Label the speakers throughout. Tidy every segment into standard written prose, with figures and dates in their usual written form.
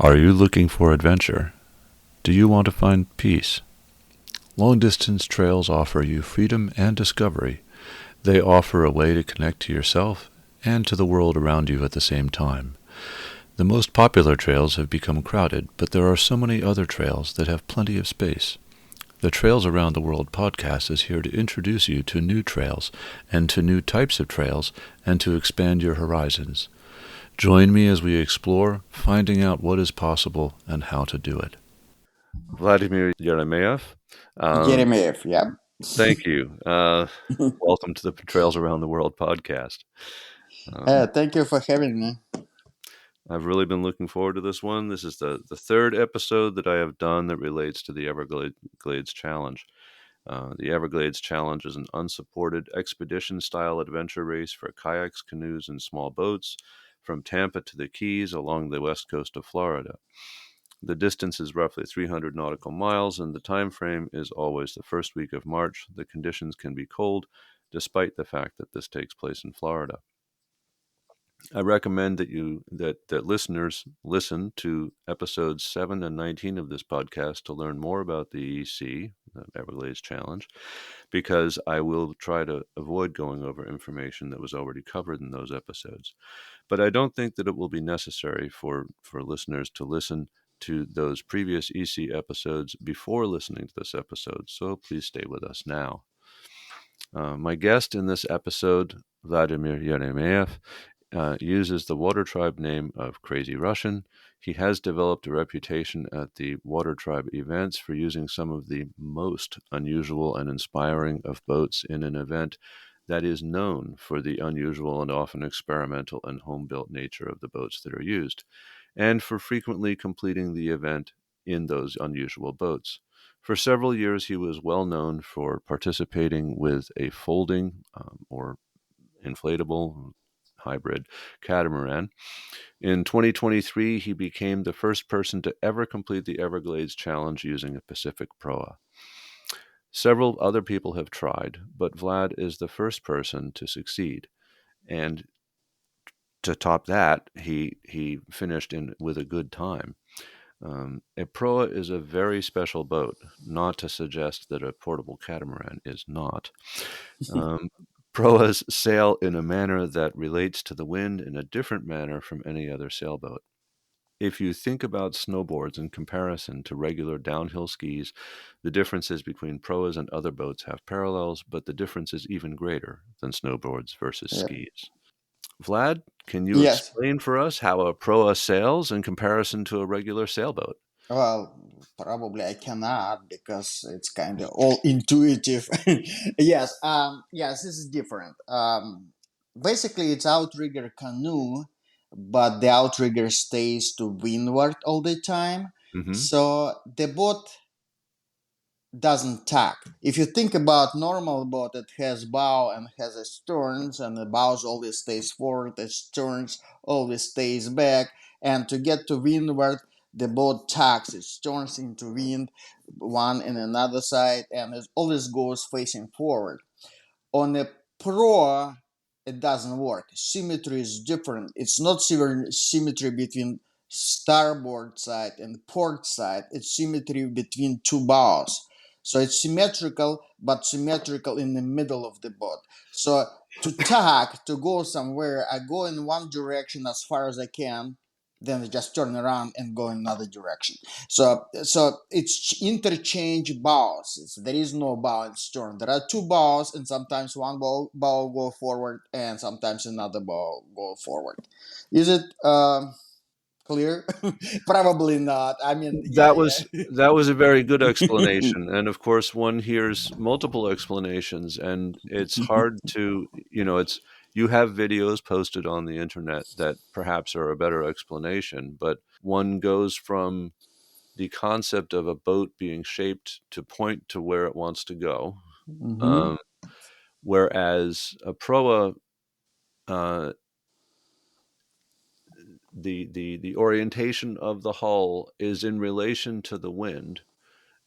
Speaker 1: Are you looking for adventure? Do you want to find peace? Long-distance trails offer you freedom and discovery. They offer a way to connect to yourself and to the world around you at the same time. The most popular trails have become crowded, but there are so many other trails that have plenty of space. The Trails Around the World podcast is here to introduce you to new trails and to new types of trails and to expand your horizons. Join me as we explore, finding out what is possible and how to do it. Vladimir Eremeev,
Speaker 2: Eremeev, yeah.
Speaker 1: thank you. Welcome to the Trails Around the World podcast.
Speaker 2: Thank you for having me.
Speaker 1: I've really been looking forward to this one. This is the third episode that I have done that relates to the Everglades Challenge. The Everglades Challenge is an unsupported expedition-style adventure race for kayaks, canoes, and small boats from Tampa to the Keys along the west coast of Florida. The distance is roughly 300 nautical miles, and the time frame is always the first week of March. The conditions can be cold, despite the fact that this takes place in Florida. I recommend that listeners listen to episodes 7 and 19 of this podcast to learn more about the EC, the Everglades Challenge, because I will try to avoid going over information that was already covered in those episodes. But I don't think that it will be necessary for listeners to listen to those previous EC episodes before listening to this episode, so please stay with us now. My guest in this episode, Vladimir Eremeev, uses the water tribe name of Crazy Russian. He has developed a reputation at the water tribe events for using some of the most unusual and inspiring of boats in an event that is known for the unusual and often experimental and home-built nature of the boats that are used, and for frequently completing the event in those unusual boats. For several years, he was well known for participating with a folding or inflatable hybrid catamaran. In 2023, he became the first person to ever complete the Everglades Challenge using a Pacific Proa. Several other people have tried, but Vlad is the first person to succeed. And to top that, he finished with a good time. A proa is a very special boat, not to suggest that a portable catamaran is not. Um, Proas sail in a manner that relates to the wind in a different manner from any other sailboat. If you think about snowboards in comparison to regular downhill skis, the differences between proas and other boats have parallels, but the difference is even greater than snowboards versus
Speaker 2: Yeah.
Speaker 1: skis. Vlad, can you
Speaker 2: Yes.
Speaker 1: explain for us how a proa sails in comparison to a regular sailboat?
Speaker 2: Well, probably I cannot because it's kind of all intuitive. Yes. Yes, this is different. Basically, it's outrigger canoe, but the outrigger stays to windward all the time.
Speaker 1: Mm-hmm.
Speaker 2: So the boat doesn't tack. If you think about normal boat, it has bow and has a sterns, and the bows always stays forward, the sterns always stays back, and to get to windward, the boat tacks its turns into wind, one and another side, and it always goes facing forward. On a proa, it doesn't work. Symmetry is different. It's not symmetry between starboard side and port side. It's symmetry between two bows. So it's symmetrical, but symmetrical in the middle of the boat. So to tack, to go somewhere, I go in one direction as far as I can, then I just turn around and go in another direction. So it's interchange bows. There is no bow and stern. There are two bows, and sometimes one bow go forward, and sometimes another bow go forward. Is it clear? Probably not. I mean, yeah,
Speaker 1: That was
Speaker 2: yeah.
Speaker 1: that was a very good explanation, and of course, one hears multiple explanations, and it's hard to, it's you have videos posted on the internet that perhaps are a better explanation, but one goes from the concept of a boat being shaped to point to where it wants to go,
Speaker 2: Hmm.
Speaker 1: um, whereas a proa, uh, the orientation of the hull is in relation to the wind,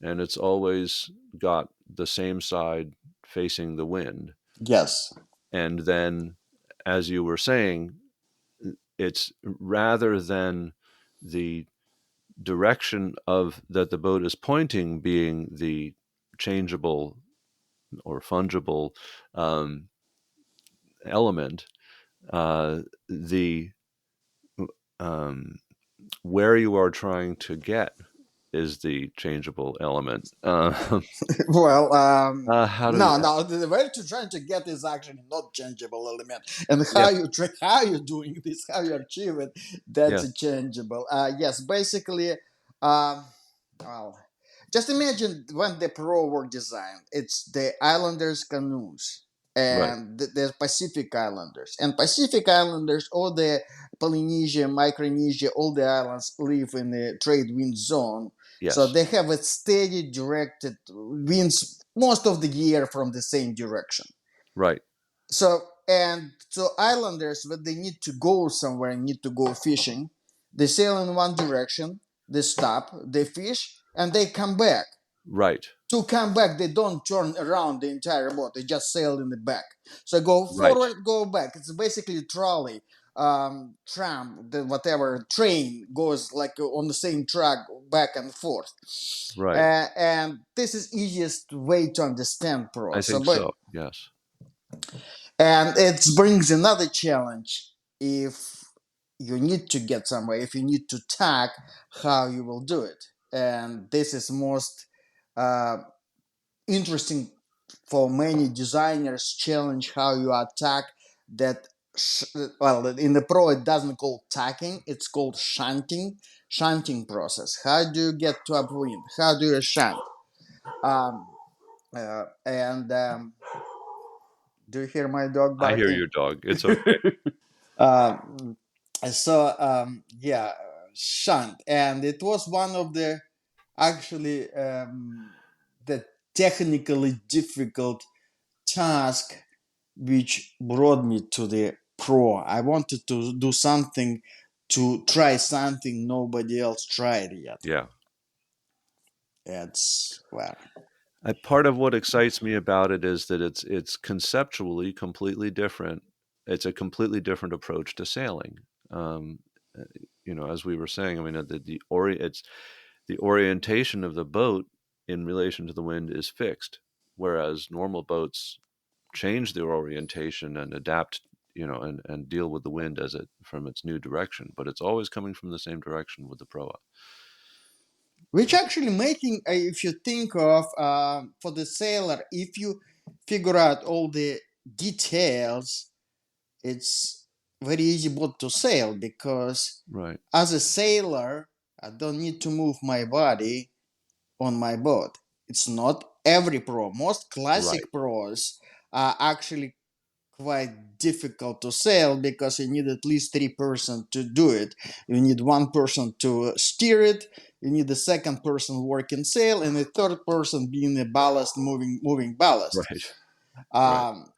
Speaker 1: and it's always got the same side facing the wind.
Speaker 2: Yes.
Speaker 1: And then, as you were saying, it's rather than the direction of that the boat is pointing being the changeable or fungible um, element, the um, where you are trying to get is the changeable element.
Speaker 2: Well,
Speaker 1: How do
Speaker 2: no, no. Where you're trying to get is actually not changeable element, and
Speaker 1: yes,
Speaker 2: how you doing this, how you achieve it, that's
Speaker 1: yes,
Speaker 2: a changeable. Yes, basically, um, well, just imagine when the Pro were designed. It's the Islanders canoes
Speaker 1: right,
Speaker 2: and the Pacific Islanders, and Pacific Islanders, all the Polynesia, Micronesia, all the islands live in the trade wind zone, so
Speaker 1: yes,
Speaker 2: they have a steady directed winds most of the year from the same direction.
Speaker 1: right,
Speaker 2: So islanders, when they need to go somewhere and need to go fishing, they sail in one direction, they stop, they fish, and they come back.
Speaker 1: right,
Speaker 2: To come back, they don't turn around the entire boat. They just sail in the back. So go
Speaker 1: right,
Speaker 2: forward, go back. It's basically a trolley, tram, whatever train goes like on the same track back and forth.
Speaker 1: right.
Speaker 2: And this is easiest way to understand
Speaker 1: I
Speaker 2: pro. So,
Speaker 1: think
Speaker 2: but
Speaker 1: so. Yes.
Speaker 2: and it brings another challenge if you need to get somewhere, if you need to tack, how you will do it. And this is most uh, interesting for many designers challenge how you attack that well, in the pro it doesn't call tacking, it's called shunting process. How do you get to upwind, how do you shunt? And Do you hear my dog
Speaker 1: I hear
Speaker 2: barking?
Speaker 1: your dog. It's okay.
Speaker 2: Yeah, shunt, and it was one of the actually the technically difficult task which brought me to the pro. I wanted to do something, to try something nobody else tried yet.
Speaker 1: Yeah.
Speaker 2: It's well,
Speaker 1: Part of what excites me about it is that it's conceptually completely different. It's a completely different approach to sailing. Um, uh, as we were saying, I mean, it's the orientation of the boat in relation to the wind is fixed, whereas normal boats change their orientation and adapt, and deal with the wind as it from its new direction. But it's always coming from the same direction with the proa.
Speaker 2: which actually making if you think of for the sailor, if you figure out all the details, it's very easy boat to sail because
Speaker 1: Right.
Speaker 2: as a sailor, I don't need to move my body on my boat. It's not every pro. Most
Speaker 1: Right.
Speaker 2: classic pros are actually quite difficult to sail because you need at least three-person to do it. You need one person to steer it. You need the second person working sail, and the third person being the ballast, moving ballast.
Speaker 1: Right. Right.
Speaker 2: Um,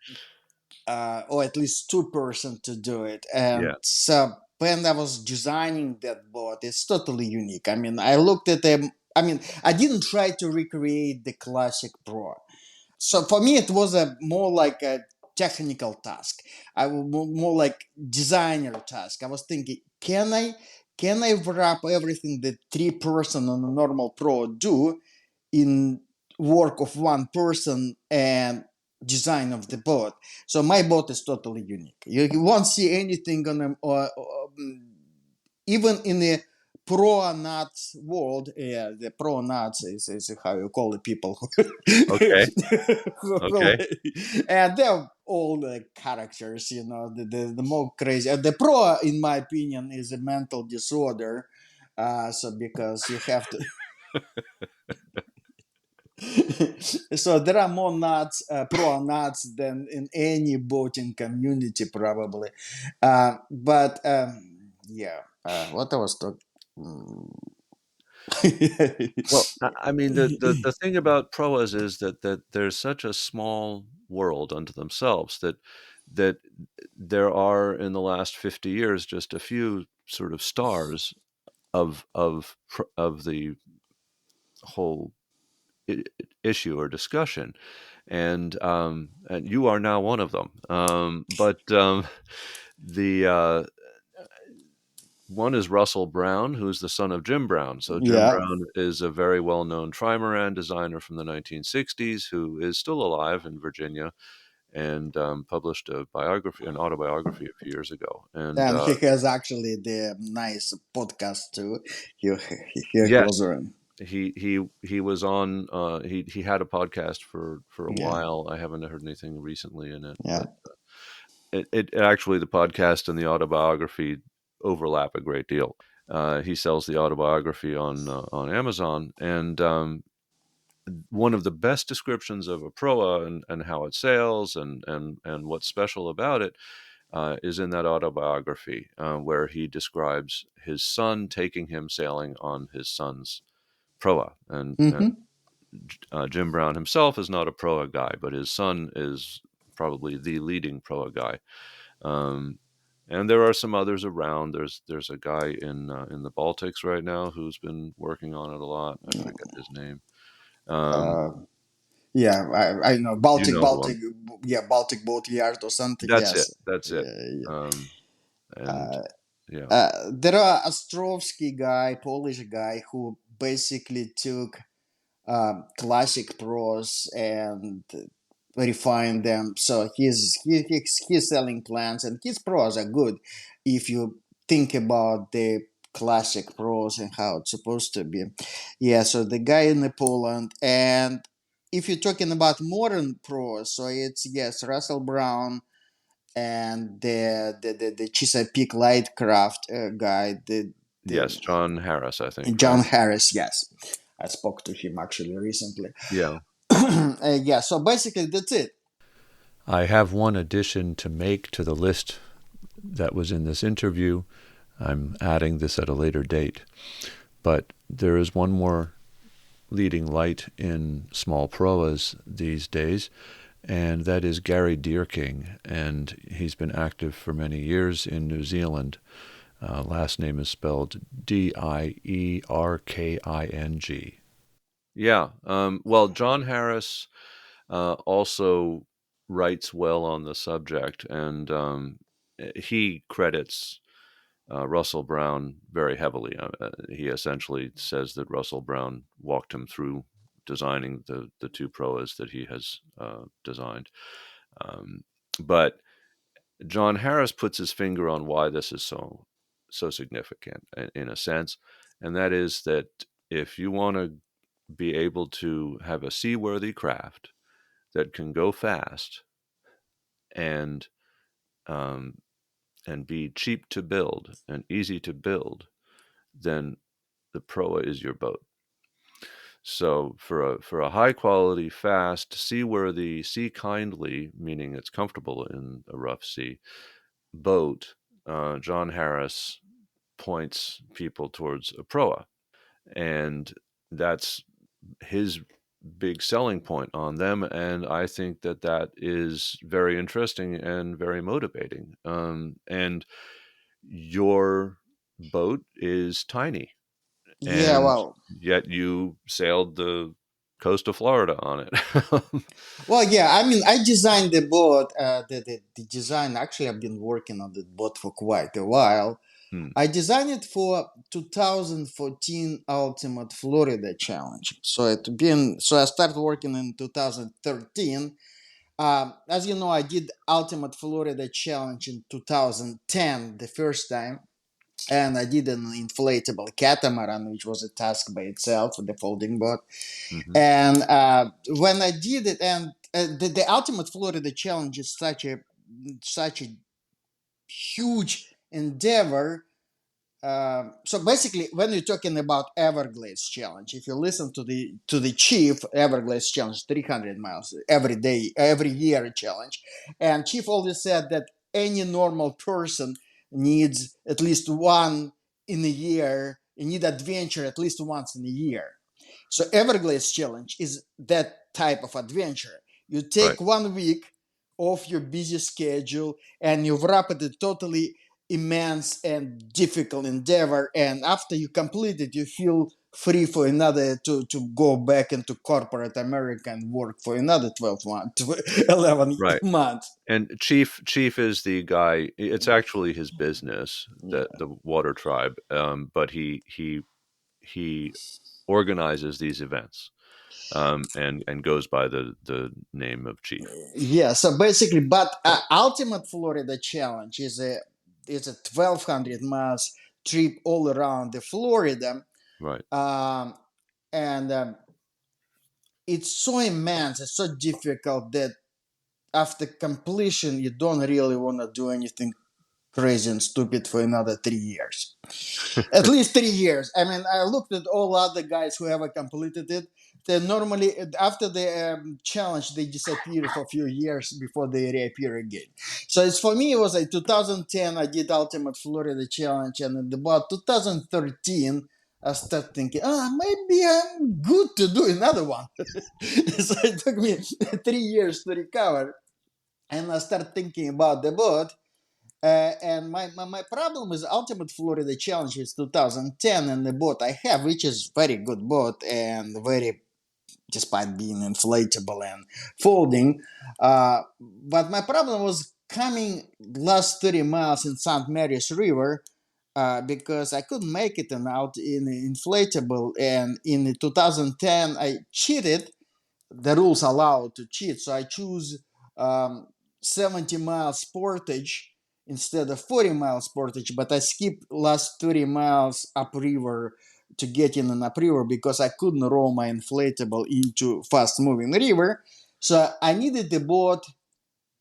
Speaker 2: or at least two-person to do it. And
Speaker 1: Yeah.
Speaker 2: so when I was designing that boat, it's totally unique. I mean, I looked at them. I mean, I didn't try to recreate the classic Pro. So for me, it was a more like a technical task. I was more like designer task. I was thinking, can I wrap everything that three-person on a normal Pro do in work of one person and design of the boat. So my boat is totally unique. You won't see anything on them, even in the pro nuts world. Yeah, the pro nuts is how you call the people
Speaker 1: Okay. Okay.
Speaker 2: and they're all the characters, the more crazy. The pro, in my opinion, is a mental disorder. So because you have to so there are more nuts, pro nuts than in any boating community, probably. But yeah, what I was talking.
Speaker 1: Well, I mean, the thing about proas is that there's such a small world unto themselves that there are in the last 50 years just a few sort of stars of the whole i- issue or discussion, and you are now one of them. But the one is Russell Brown, who's the son of Jim Brown. So Jim
Speaker 2: Yeah,
Speaker 1: Brown is a very well-known trimaran designer from the 1960s who is still alive in Virginia and published a biography, an autobiography a few years ago. And
Speaker 2: and he has actually the nice podcast too. He he was
Speaker 1: yes,
Speaker 2: on.
Speaker 1: he was on. He had a podcast for a
Speaker 2: Yeah,
Speaker 1: while. I haven't heard anything recently in it,
Speaker 2: yeah.
Speaker 1: but it actually the podcast and the autobiography overlap a great deal. He sells the autobiography on Amazon, and one of the best descriptions of a proa and how it sails and what's special about it is in that autobiography, where he describes his son taking him sailing on his son's proa, and
Speaker 2: Mm-hmm.
Speaker 1: Jim Brown himself is not a proa guy, but his son is probably the leading proa guy. Um, and there are some others around. There's a guy in the Baltics right now who's been working on it a lot. I forget his name. Um,
Speaker 2: Uh, yeah, I know
Speaker 1: you know who
Speaker 2: Baltic,
Speaker 1: I'm.
Speaker 2: yeah, Baltic Boat Yard or something.
Speaker 1: That's it.
Speaker 2: Yes,
Speaker 1: That's it.
Speaker 2: yeah, yeah.
Speaker 1: Um, and yeah,
Speaker 2: There are Ostrovsky guy, Polish guy, who basically took classic pros and refine them. So he's selling plants, and his pros are good if you think about the classic pros and how it's supposed to be. Yeah. So the guy in the Poland, and if you're talking about modern pros, so it's yes, Russell Brown and the Chesapeake Lightcraft guy, the
Speaker 1: yes, John Harris, I think,
Speaker 2: John
Speaker 1: right?
Speaker 2: Harris. Yes, I spoke to him actually recently.
Speaker 1: Yeah.
Speaker 2: Yeah, so basically that's it.
Speaker 1: I have one addition to make to the list that was in this interview. I'm adding this at a later date. But there is one more leading light in small proas these days, and that is Gary Deerking. And he's been active for many years in New Zealand. Last name is spelled Dierking. Yeah. Well, John Harris also writes well on the subject, and he credits Russell Brown very heavily. He essentially says that Russell Brown walked him through designing the two proas that he has designed. Um, but John Harris puts his finger on why this is so significant in a sense, and that is that if you want to be able to have a seaworthy craft that can go fast and um, and be cheap to build and easy to build, then the Proa is your boat. So for a high quality, fast, seaworthy, sea kindly, meaning it's comfortable in a rough sea boat, John Harris points people towards a Proa, and that's his big selling point on them. And I think that that is very interesting and very motivating. And your boat is tiny,
Speaker 2: Yeah,
Speaker 1: and
Speaker 2: well,
Speaker 1: yet you sailed the coast of Florida on it.
Speaker 2: well, yeah. I mean, I designed the boat. The design actually, I've been working on the boat for quite a while.
Speaker 1: Hmm.
Speaker 2: I designed it for 2014 Ultimate Florida Challenge. So I started working in 2013. As you know, I did Ultimate Florida Challenge in 2010, the first time, and I did an inflatable catamaran, which was a task by itself, the folding boat.
Speaker 1: Hmm.
Speaker 2: And when I did it, and the Ultimate Florida Challenge is such a huge endeavor. So basically, when you're talking about Everglades challenge, if you listen to the chief, Everglades challenge, 300 miles every day, every year challenge, and chief always said that any normal person needs at least one in a year. You need adventure at least once in a year. So Everglades challenge is that type of adventure. You
Speaker 1: Right.
Speaker 2: take 1 week off your busy schedule and you wrap it in totally immense and difficult endeavor, and after you complete it you feel free for another to go back into corporate America and work for another 12 months, 11
Speaker 1: Right.
Speaker 2: months.
Speaker 1: And Chief is the guy. It's actually his business, that
Speaker 2: Yeah.
Speaker 1: the Water Tribe. But he organizes these events, and goes by the name of Chief.
Speaker 2: Yeah, so basically, but Ultimate Florida Challenge is a 1,200 miles trip all around the Florida,
Speaker 1: Right.
Speaker 2: um, and it's so immense, it's so difficult that after completion, you don't really want to do anything crazy and stupid for another 3 years. At least 3 years. I mean, I looked at all other guys who have completed it. They normally, after the challenge, they disappear for a few years before they reappear again. So it's for me, it was like 2010. I did Ultimate Florida Challenge, and in about 2013, I started thinking, maybe I'm good to do another one. So it took me 3 years to recover, and I started thinking about the boat. And my problem with Ultimate Florida Challenge is 2010, and the boat I have, which is very good boat and very, despite being inflatable and folding. But my problem was coming last 30 miles in St. Mary's River, because I couldn't make it out in inflatable. And in 2010, I cheated. The rules allow to cheat, so I choose um, 70 miles portage instead of 40 miles portage, but I skip last 30 miles upriver to get in an upriver because I couldn't roll my inflatable into fast moving river. So I needed a boat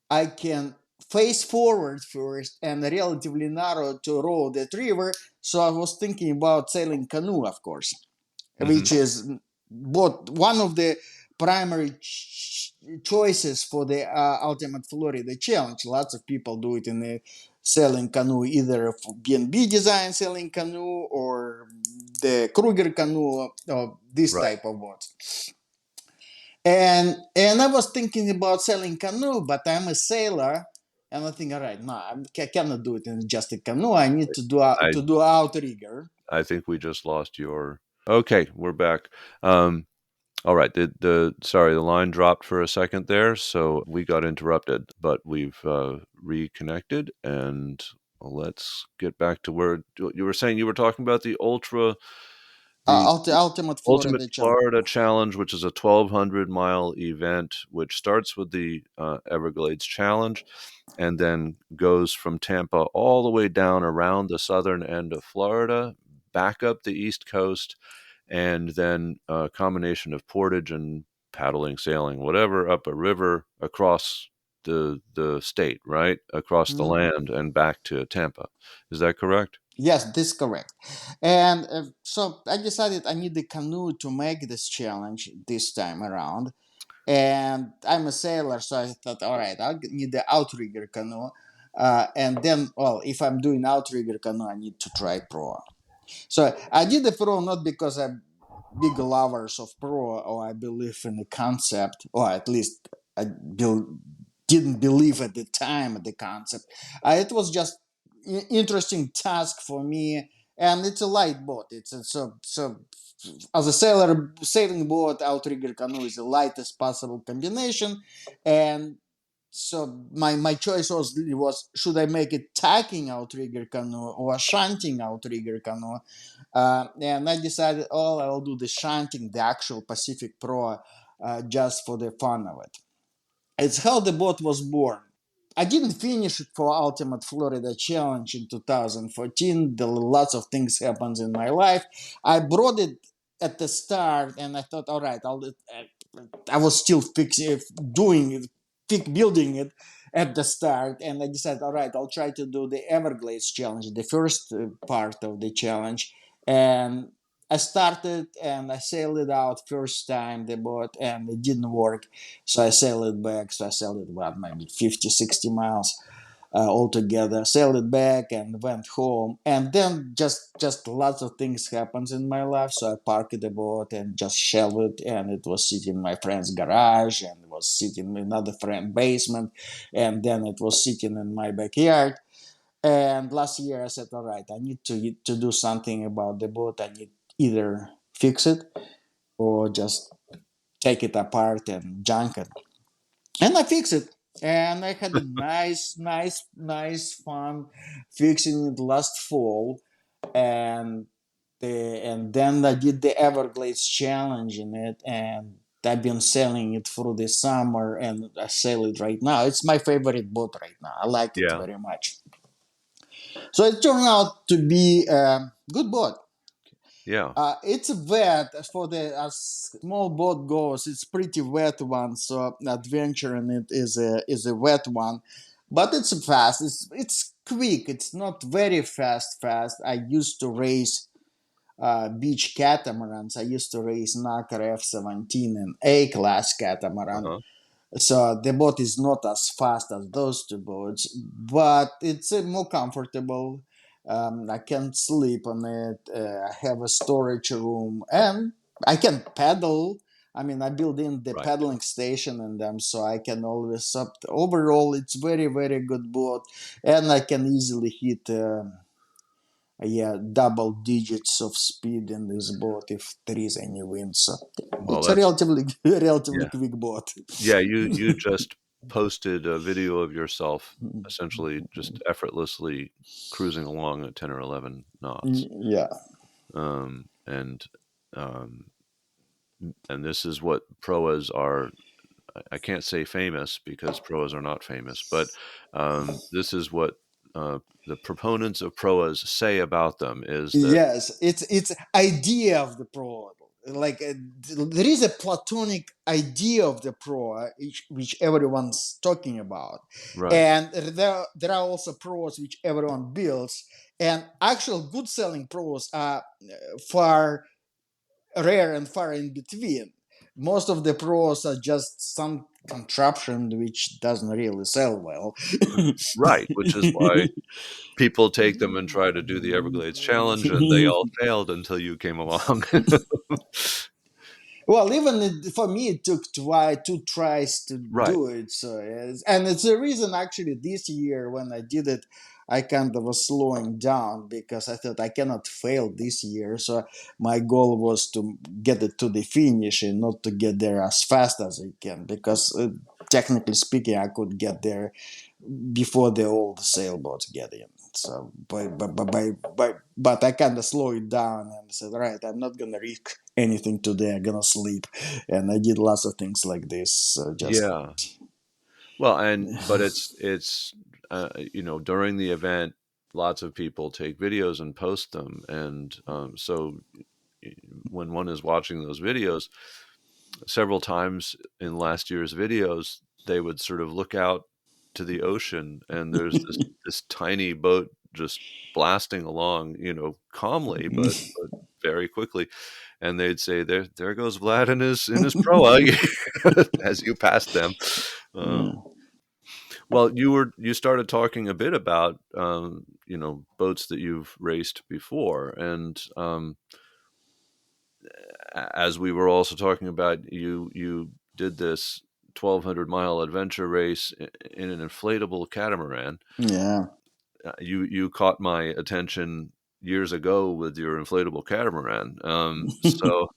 Speaker 2: I can face forward first and relatively narrow to row that river. So I was thinking about sailing canoe, of course,
Speaker 1: Hmm.
Speaker 2: which is both one of the primary choices for the Ultimate Florida Challenge. Lots of people do it in the sailing canoe, either for B&B design sailing canoe or the Kruger canoe, or this
Speaker 1: Right.
Speaker 2: type of boats. And I was thinking about sailing canoe, but I'm a sailor, and I think, all right, no, I cannot do it in just a canoe. I need
Speaker 1: I
Speaker 2: to do outrigger.
Speaker 1: I think we just lost your. Okay, we're back. Um, all right. The sorry, the line dropped for a second there, so we got interrupted, but we've reconnected, and let's get back to where you were saying you were talking about the
Speaker 2: Ultimate
Speaker 1: Ultimate
Speaker 2: Florida Challenge.
Speaker 1: Florida Challenge, which is a 1,200-mile event, which starts with the Everglades Challenge, and then goes from Tampa all the way down around the southern end of Florida, back up the East Coast, and then a combination of portage and paddling, sailing, whatever, up a river across the state, right? Across the
Speaker 2: Mhm.
Speaker 1: land and back to Tampa. Is that correct?
Speaker 2: Yes, this is correct. And so I decided I need a canoe to make this challenge this time around. And I'm a sailor, so I thought, all right, I need the outrigger canoe. And then, well, if I'm doing outrigger canoe, I need to try pro. So I did the pro not because I'm big lovers of pro or I believe in the concept, or at least I didn't believe at the time the concept. It was just interesting task for me, and it's a light boat. It's a, so as a sailor, sailing boat, outrigger canoe is the lightest possible combination, and so my choice was should I make it tacking outrigger canoe or shunting outrigger canoe, and I decided, oh, I'll do the shunting, the actual Pacific Proa, just for the fun of it. It's how the boat was born. I didn't finish it for Ultimate Florida Challenge in 2014. Lots of things happened in my life. I brought it at the start, and I thought, all right, I was still fixing, doing it, building it at the start, and I decided, all right, I'll try to do the Everglades challenge, the first part of the challenge, and I started and I sailed it out first time the boat, and it didn't work, so I sailed it back. So I sailed it about maybe 50, 60 miles altogether, sailed it back and went home. And then just lots of things happens in my life, so I parked the boat and just shelved it, and it was sitting in my friend's garage, and it was sitting in another friend basement, and then it was sitting in my backyard. And last year I said, all right, I need to do something about the boat. I need either fix it or just take it apart and junk it. And I fixed it. And I had a nice fun fixing it last fall. And and then I did the Everglades challenge in it, and I've been selling it through the summer, and I sell it right now. It's my favorite boat right now. I like it
Speaker 1: Yeah.
Speaker 2: very much. So it turned out to be a good boat.
Speaker 1: Yeah.
Speaker 2: It's wet as for the as small boat goes. It's pretty wet one, so adventure in it is a wet one, but it's fast. It's quick. It's not very fast. I used to race beach catamarans. I used to race Knocker F-17 and A-class catamaran.
Speaker 1: Uh-huh.
Speaker 2: So the boat is not as fast as those two boats, but it's more comfortable. I can sleep on it. I have a storage room, and I can paddle. I mean, I built in the
Speaker 1: Right.
Speaker 2: paddling station in them, so I can always up. Overall, it's very good boat, and I can easily hit. Yeah, double digits of speed in this boat if there is any wind. So
Speaker 1: Well,
Speaker 2: it's a
Speaker 1: that's
Speaker 2: relatively
Speaker 1: yeah.
Speaker 2: quick boat.
Speaker 1: Yeah, you just posted a video of yourself essentially just effortlessly cruising along at 10 or 11 knots.
Speaker 2: Yeah.
Speaker 1: And um, and this is what proas are. I can't say famous because proas are not famous, but this is what the proponents of proas say about them is that
Speaker 2: Yes, it's idea of the pro. Like there is a platonic idea of the pro, which everyone's talking about,
Speaker 1: right,
Speaker 2: and there are also pros which everyone builds, and actual good selling pros are far rare and far in between. Most of the pros are just some contraption which doesn't really sell well.
Speaker 1: right, which is why people take them and try to do the Everglades challenge, and they all failed until you came along.
Speaker 2: Well, even for me, it took two tries to
Speaker 1: Right.
Speaker 2: do it. So, and it's the reason actually this year when I did it, I kind of was slowing down because I thought I cannot fail this year. So my goal was to get it to the finish and not to get there as fast as I can because technically speaking, I could get there before the old sailboats get in. So, but I kind of slow it down and said, right, I'm not gonna risk anything today. I'm gonna sleep, and I did lots of things like this. So just
Speaker 1: Yeah. Well, but during the event, lots of people take videos and post them, and so when one is watching those videos, several times in last year's videos, they would sort of look out to the ocean, and there's this tiny boat just blasting along, calmly, but very quickly, and they'd say, "There goes Vlad in his proa," as you passed them. Um, well, you started talking a bit about boats that you've raced before, and as we were also talking about, you did this 1,200-mile adventure race in an inflatable catamaran.
Speaker 2: yeah,
Speaker 1: You caught my attention years ago with your inflatable catamaran. So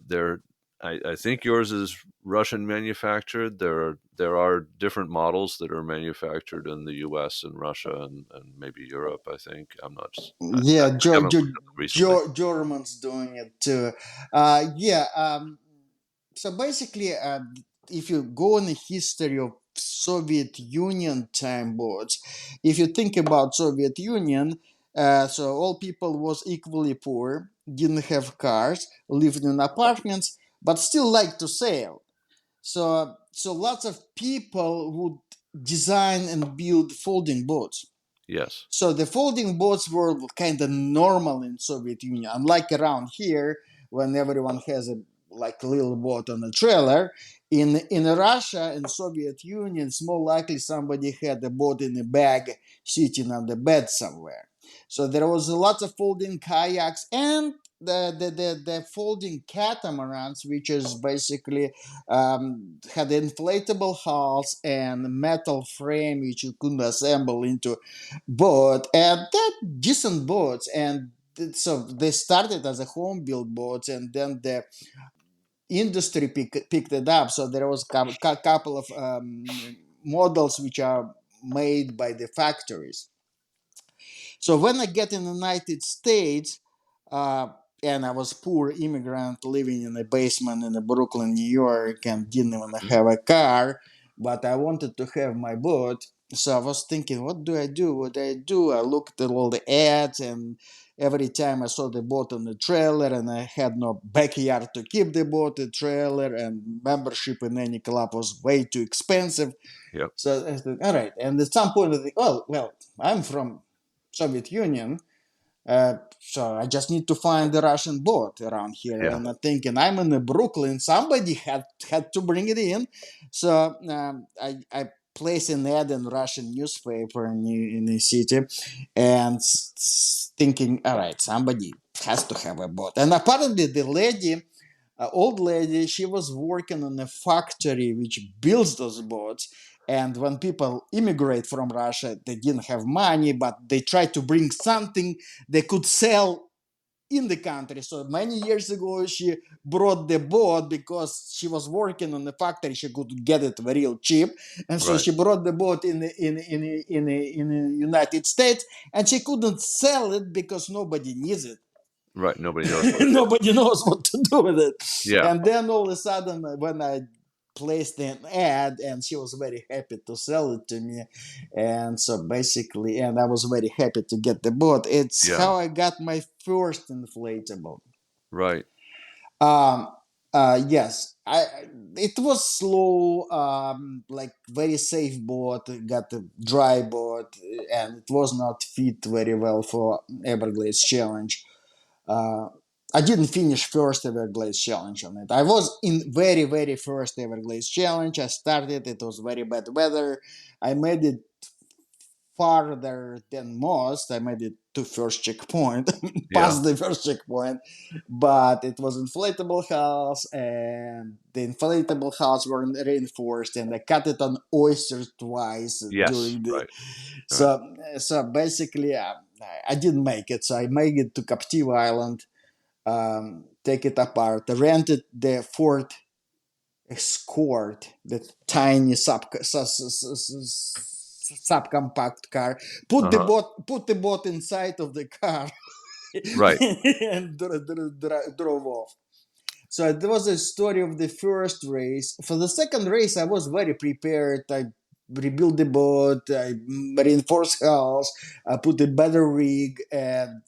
Speaker 1: there, I think yours is Russian manufactured. There are different models that are manufactured in the U.S. and Russia and maybe Europe. I think I
Speaker 2: yeah.
Speaker 1: haven't looked at them recently.
Speaker 2: Germans doing it too. Yeah. So basically, if you go in the history of Soviet Union time boards, if you think about Soviet Union, so all people was equally poor, didn't have cars, lived in apartments, but still like to sail. So lots of people would design and build folding boats.
Speaker 1: Yes.
Speaker 2: So the folding boats were kind of normal in Soviet Union, unlike around here when everyone has a like little boat on a trailer. In Russia and Soviet Union, it's more likely somebody had a boat in a bag sitting on the bed somewhere. So there was a lot of folding kayaks and the folding catamarans, which is basically had inflatable hulls and metal frame which you could assemble into boat, and they're decent boats, and so they started as a home built boats, and then the industry picked it up. So there was a couple of models which are made by the factories. So when I get in the United States, uh, and I was poor immigrant living in a basement in Brooklyn, New York, and didn't even
Speaker 1: Mhm.
Speaker 2: have a car, but I wanted to have my boat. So I was thinking, what do I do? What do I do? I looked at all the ads, and every time I saw the boat on the trailer, and I had no backyard to keep the boat, the trailer, and membership in any club was way too expensive.
Speaker 1: Yep.
Speaker 2: So I said, all right. And at some point, I think, oh, well, I'm from Soviet Union. So I just need to find the Russian boat around here.
Speaker 1: Yeah.
Speaker 2: And I'm thinking, I'm in Brooklyn. Somebody had to bring it in. So I placed an ad in Russian newspaper in the city, and thinking, all right, somebody has to have a boat. And apparently, the lady, old lady, she was working on a factory which builds those boats. And when people immigrate from Russia, they didn't have money, but they tried to bring something they could sell in the country. So many years ago, she brought the boat because she was working on the factory. She could get it real cheap, and so
Speaker 1: Right.
Speaker 2: she brought the boat in the United States, and she couldn't sell it because nobody needs it.
Speaker 1: Right. Nobody knows what it is.
Speaker 2: Nobody knows what to do with it.
Speaker 1: Yeah.
Speaker 2: And then all of a sudden, when I placed an ad, and she was very happy to sell it to me, and so basically, and I was very happy to get the boat. It's
Speaker 1: Yeah.
Speaker 2: how I got my first inflatable.
Speaker 1: Right.
Speaker 2: um yes, it was slow, like very safe boat, got a dry boat, and it was not fit very well for Everglades challenge. uh, I didn't finish first Everglades challenge on it. I was in very first Everglades challenge. I started. It was very bad weather. I made it farther than most. I made it to first checkpoint,
Speaker 1: Yeah.
Speaker 2: past the first checkpoint, but it was inflatable hulls, and the inflatable hulls were reinforced, and I cut it on oysters twice
Speaker 1: Yes.
Speaker 2: during the.
Speaker 1: Right. Right.
Speaker 2: So basically, I didn't make it. So I made it to Captive Island, take it apart, rented the Ford Escort, the tiny subcompact car,
Speaker 1: Uh huh.
Speaker 2: put the boat inside of the car,
Speaker 1: Right.
Speaker 2: and drove off. So it was a story of the first race. For the second race, I was very prepared. I rebuilt the boat, I reinforced hulls, I put a better rig, and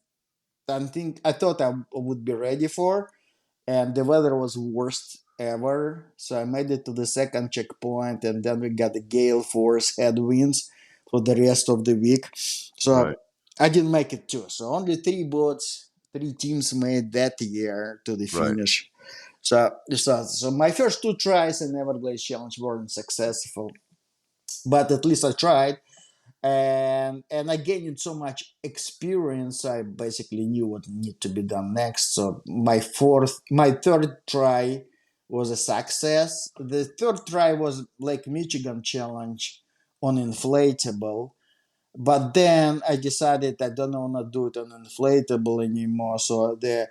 Speaker 2: I thought I would be ready for. And the weather was worst ever. So I made it to the second checkpoint, and then we got the gale force headwinds for the rest of the week.
Speaker 1: Right.
Speaker 2: So I didn't make it too. So only three boats, three teams made that year to the
Speaker 1: Right.
Speaker 2: finish. So my first two tries in Everglades Challenge weren't successful, but at least I tried, and I gained so much experience. I basically knew what needed to be done next. So my third try was a success. The third try was Lake Michigan challenge on inflatable, but then I decided I don't want to do it on inflatable anymore. So the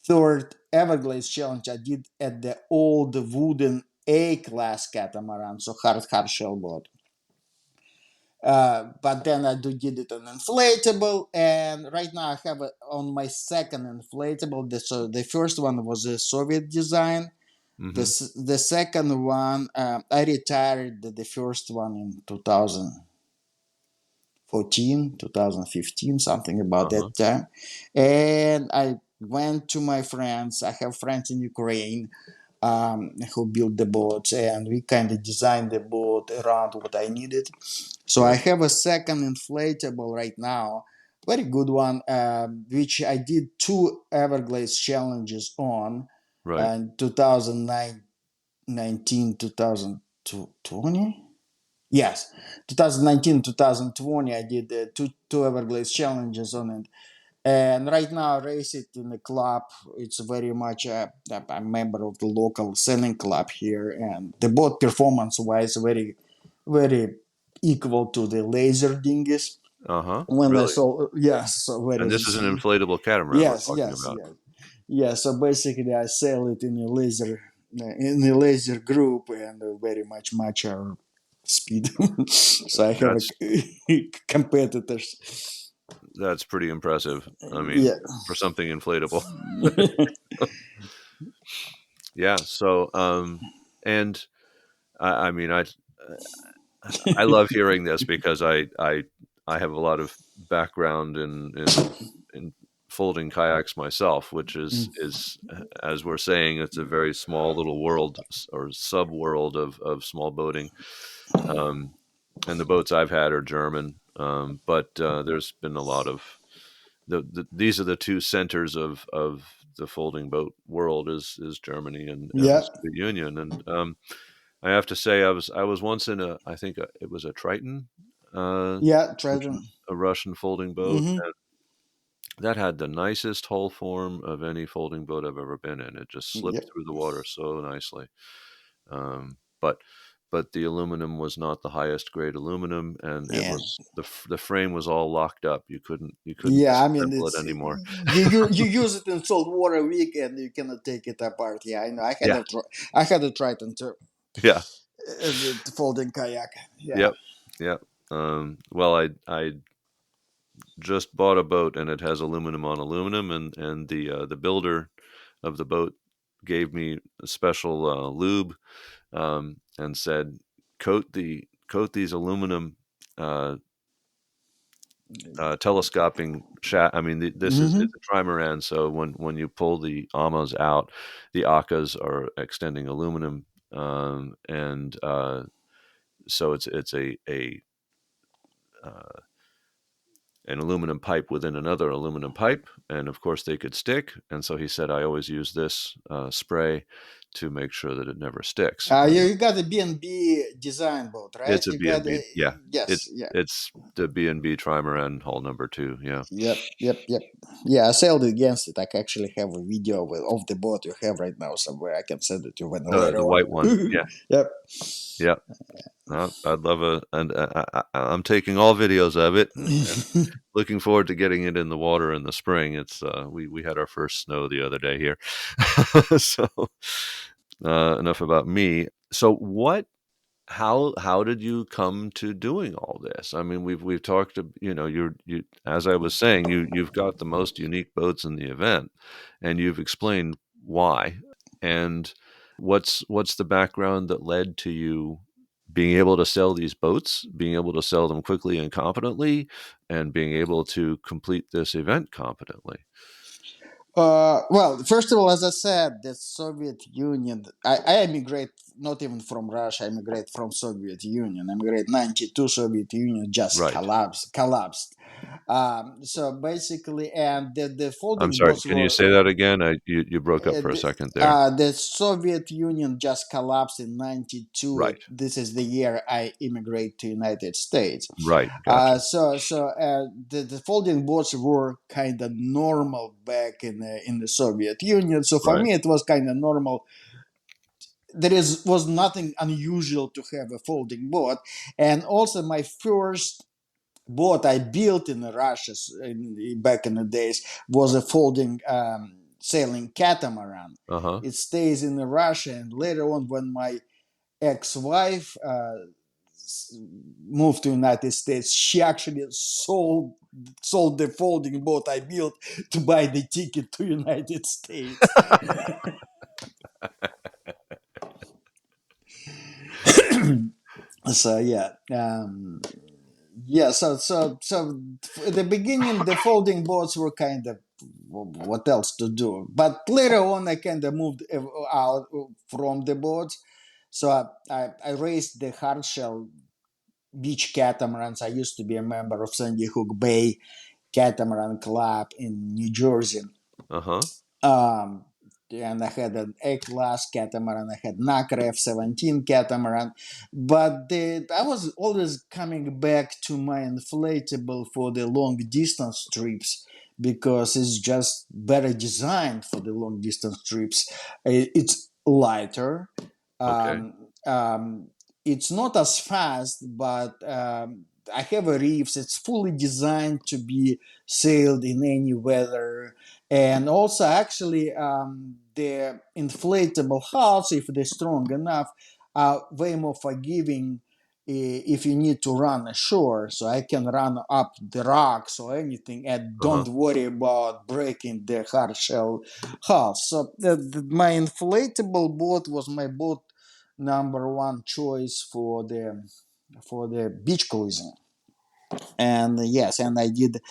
Speaker 2: third Everglades challenge I did at the old wooden A class catamaran, so hard shell boat. But then I did it on inflatable, and right now I have it on my second inflatable. So the first one was a Soviet design.
Speaker 1: Mm-hmm.
Speaker 2: The second one, I retired the first one in 2014, 2015, something
Speaker 1: Uh
Speaker 2: about
Speaker 1: huh.
Speaker 2: that time. And I went to my friends. I have friends in Ukraine, who built the boats, and we kind of designed the boat around what I needed. So I
Speaker 1: Right.
Speaker 2: have a second inflatable right now, very good one, which I did two Everglades challenges on,
Speaker 1: Right.
Speaker 2: 2019, 2020. Yes, 2019, 2020. I did two Everglades challenges on it, and right now I race it in the club. It's very much I'm a member of the local sailing club here, and the boat performance wise very equal to the laser dinghies.
Speaker 1: Uh-huh.
Speaker 2: when I
Speaker 1: Really?
Speaker 2: saw. Yes, so where
Speaker 1: And
Speaker 2: is
Speaker 1: this is an
Speaker 2: it?
Speaker 1: inflatable catamaran we're
Speaker 2: Yes,
Speaker 1: talking
Speaker 2: yes,
Speaker 1: about.
Speaker 2: yes. Yeah, so basically I sail it in a laser group, and very much our speed. So I have
Speaker 1: That's
Speaker 2: competitors.
Speaker 1: that's pretty impressive. I mean,
Speaker 2: Yeah.
Speaker 1: for something inflatable. Yeah, so, and I mean, I love hearing this because I have a lot of background in folding kayaks myself, which is as we're saying, it's a very small little world or sub world of small boating. Um, and the boats I've had are German, but there's been a lot of these are the two centers of the folding boat world is Germany and the
Speaker 2: Yeah,
Speaker 1: Soviet Union, and I have to say I was once in a I think it was a Triton, uh,
Speaker 2: yeah, try
Speaker 1: which
Speaker 2: to.
Speaker 1: is a Russian folding boat,
Speaker 2: Hmm.
Speaker 1: and that had the nicest hull form of any folding boat I've ever been in. It just slipped
Speaker 2: Yep.
Speaker 1: through the water so nicely. But the aluminum was not the highest grade aluminum, and it
Speaker 2: Yeah.
Speaker 1: was the frame was all locked up. You couldn't
Speaker 2: Yeah, I mean,
Speaker 1: disassemble it
Speaker 2: it's
Speaker 1: anymore.
Speaker 2: you use it in salt water week, and you cannot take it apart. Yeah, I know.
Speaker 1: Yeah,
Speaker 2: I had a Triton too,
Speaker 1: yeah,
Speaker 2: the folding kayak. Yeah.
Speaker 1: yep, yep. Well, I just bought a boat and it has aluminum on aluminum, and the builder of the boat gave me a special lube, and said coat these aluminum uh, telescoping shaft. I mean, this is
Speaker 2: Hmm.
Speaker 1: it's a trimaran, so when you pull the amas out, the akas are extending aluminum, and so it's a uh, an aluminum pipe within another aluminum pipe, and of course they could stick. And so he said, I always use this spray to make sure that it never sticks.
Speaker 2: You got a B&B design boat, right?
Speaker 1: It's a
Speaker 2: You
Speaker 1: B and
Speaker 2: got
Speaker 1: B. Yeah,
Speaker 2: yes,
Speaker 1: it's
Speaker 2: yeah.
Speaker 1: it's the B&B trimaran hull number two. Yeah,
Speaker 2: Yep, yep, yep. Yeah, I sailed against it. I actually have a video of the boat you have right now somewhere. I can send it to you when
Speaker 1: the
Speaker 2: later on.
Speaker 1: white one. Yeah,
Speaker 2: Yep.
Speaker 1: yeah. I'd love and I'm taking all videos of it, and looking forward to getting it in the water in the spring. It's we had our first snow the other day here, so enough about me. So how did you come to doing all this? I mean, we've talked to you as I was saying, you've got the most unique boats in the event, and you've explained why. And what's the background that led to you being able to sell these boats, being able to sell them quickly and competently, and being able to complete this event competently?
Speaker 2: Well, first of all, as I said, the Soviet Union. I emigrate not even from Russia. I emigrate from Soviet Union. I emigrate 92. Soviet Union just
Speaker 1: Right.
Speaker 2: collapsed. So basically, and the
Speaker 1: I'm
Speaker 2: folding
Speaker 1: sorry.
Speaker 2: boats
Speaker 1: Can you
Speaker 2: were
Speaker 1: say that again? You broke up
Speaker 2: uh,
Speaker 1: for a
Speaker 2: the,
Speaker 1: second there.
Speaker 2: the Soviet Union just collapsed in 92.
Speaker 1: Right.
Speaker 2: This is the year I immigrate to United States.
Speaker 1: Right. Gotcha.
Speaker 2: The folding boats were kind of normal back in the Soviet Union. So for
Speaker 1: Right.
Speaker 2: me, it was kind of normal. Was nothing unusual to have a folding boat, and also my first boat I built in Russia back in the days was a folding sailing catamaran.
Speaker 1: Uh huh.
Speaker 2: It stays in Russia, and later on, when my ex-wife moved to United States, she actually sold the folding boat I built to buy the ticket to United States. So yeah, yeah. So at the beginning, the folding boats were kind of what else to do. But later on, I kind of moved out from the boats. So I raised the hard shell beach catamarans. I used to be a member of Sandy Hook Bay Catamaran Club in New Jersey.
Speaker 1: Uh huh.
Speaker 2: Um, and I had an A-class catamaran. I had Nakra F-17 catamaran. But I was always coming back to my inflatable for the long distance trips because it's just better designed for the long distance trips. It's lighter.
Speaker 1: Okay.
Speaker 2: Um, um, it's not as fast, but I have a reefs. It's fully designed to be sailed in any weather, and also actually the inflatable hulls, if they're strong enough, are way more forgiving if you need to run ashore. So I can run up the rocks or anything and
Speaker 1: Uh-huh.
Speaker 2: don't worry about breaking the hard shell hull. So my inflatable boat was my boat number one choice for the beach cruising. And yes, and I did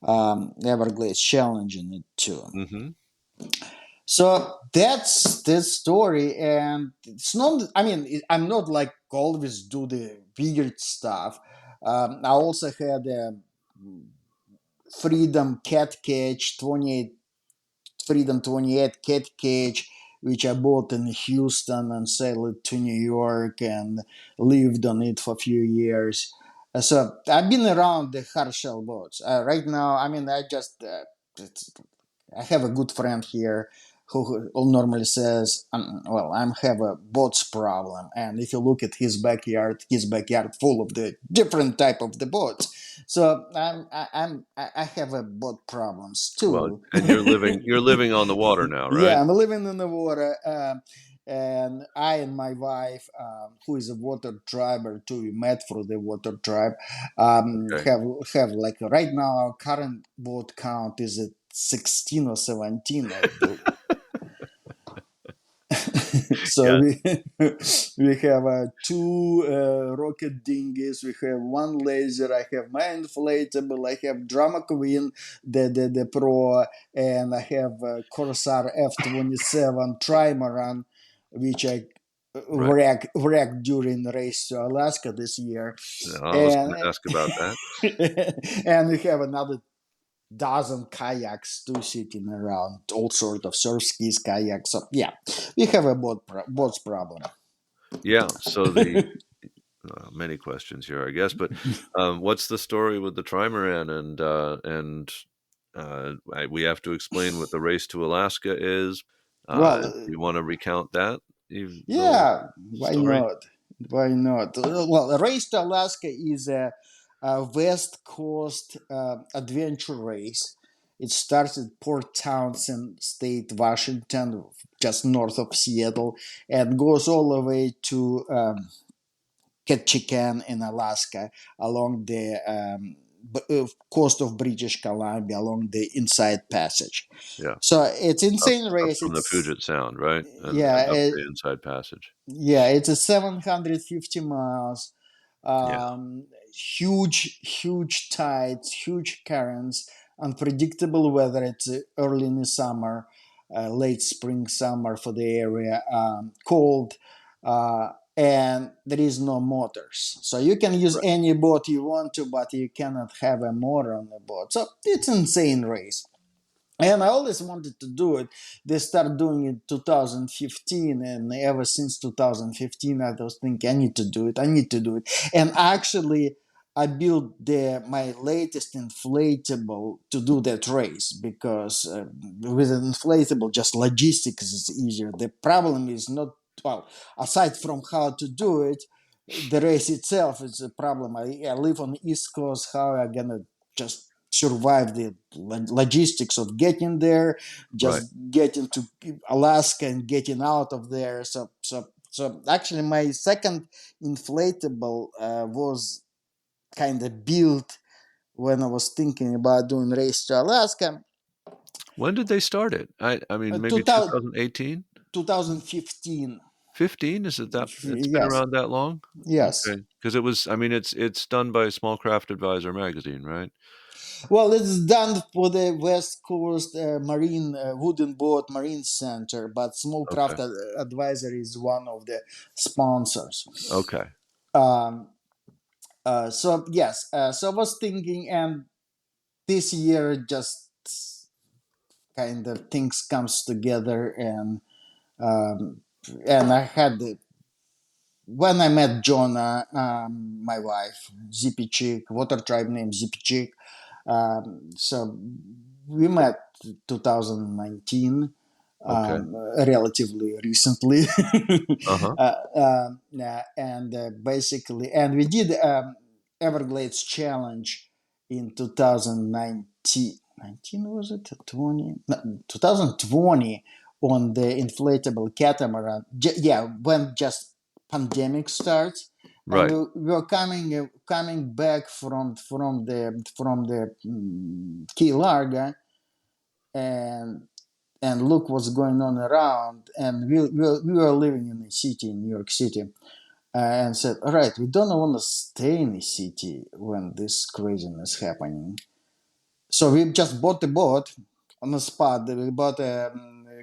Speaker 2: Everglades challenge in it too.
Speaker 1: Mhm.
Speaker 2: So that's the story, and it's not. I mean, I'm not like always do the weird stuff. I also had a Freedom Cat Cage 28 Freedom 28 Cat Cage, which I bought in Houston and sailed it to New York and lived on it for a few years. So I've been around the hard shell boats. Right now, I mean, I have a good friend here who normally says, "Well, I have a boats problem," and if you look at his backyard full of the different type of the boats. So I have a boat problems
Speaker 1: Well,
Speaker 2: too.
Speaker 1: and you're living on the water now, right?
Speaker 2: Yeah, I'm living in the water. And I and my wife, who is a water driver too, we met through the water drive,
Speaker 1: Okay.
Speaker 2: have like right now our current boat count is at 16 or 17, I believe. So
Speaker 1: Yeah,
Speaker 2: we have two rocket dinghies. We have one laser. I have my inflatable. I have Drama Queen, the Pro, and I have Corsair F-27 Trimaran, which I
Speaker 1: right.
Speaker 2: wrecked during the race to Alaska this year,
Speaker 1: I was
Speaker 2: and
Speaker 1: gonna ask about that.
Speaker 2: and we have another dozen kayaks too sitting around, all sort of surf skis, kayaks. So yeah, we have a boats problem.
Speaker 1: Yeah, so the many questions here, I guess, but, what's the story with the trimaran and we have to explain what the race to Alaska is.
Speaker 2: Well,
Speaker 1: Do you wanna recount that little
Speaker 2: yeah, why
Speaker 1: story?
Speaker 2: not? Why not? Well, Race to Alaska is a West Coast adventure race. It starts at Port Townsend State, Washington, just north of Seattle, and goes all the way to Ketchikan in Alaska along the coast of British Columbia along the Inside Passage.
Speaker 1: Yeah,
Speaker 2: So it's
Speaker 1: up
Speaker 2: insane
Speaker 1: up
Speaker 2: race.
Speaker 1: from the
Speaker 2: It's
Speaker 1: Puget Sound, right? And
Speaker 2: yeah,
Speaker 1: up the Inside Passage.
Speaker 2: yeah, it's a 750 miles,
Speaker 1: Yeah,
Speaker 2: huge tides, huge currents, unpredictable weather. It's early in the summer, late spring, summer for the area, cold, and there is no motors. So you can use
Speaker 1: right,
Speaker 2: any boat you want to, but you cannot have a motor on the boat. So it's insane race. And I always wanted to do it. They started doing it 2015, and ever since 2015, I was thinking, I need to do it. I need to do it. And actually, I built my latest inflatable to do that race because with an inflatable, just logistics is easier. The problem is not, well, aside from how to do it, the race itself is a problem. I live on the East Coast. How am I gonna just survive the logistics of getting there,
Speaker 1: right.
Speaker 2: just getting to Alaska and getting out of there? So actually, my second inflatable was kind of built when I was thinking about doing race to Alaska.
Speaker 1: When did they start it? I mean, maybe
Speaker 2: 2000,
Speaker 1: 2018?
Speaker 2: 2015.
Speaker 1: 15? Is it that it's been
Speaker 2: Yes,
Speaker 1: around that long?
Speaker 2: yes.
Speaker 1: Okay, because it was I mean, it's done by Small Craft Advisor magazine, right?
Speaker 2: Well, it's done for the West Coast Marine Wooden Boat Marine Center, but Small
Speaker 1: Okay,
Speaker 2: Craft Advisor is one of the sponsors.
Speaker 1: okay.
Speaker 2: Um, so yes, so I was thinking, and this year just kind of things comes together, um, and I had when I met Jonah, my wife, Zippy Chick, water tribe named Zippy Chick. So we met 2019,
Speaker 1: Okay.
Speaker 2: relatively recently,
Speaker 1: Uh-huh.
Speaker 2: yeah, and basically, and we did. Everglades challenge in 2019. 19 was it? 20? No, 2020 on the inflatable catamaran. Yeah, when just pandemic starts, and
Speaker 1: Right.
Speaker 2: we were coming back from the Key Larga, and look what's going on around. And we were living in the city, in New York City, and said, all right, we don't want to stay in the city when this craziness happening. So we just bought the boat on the spot. We bought a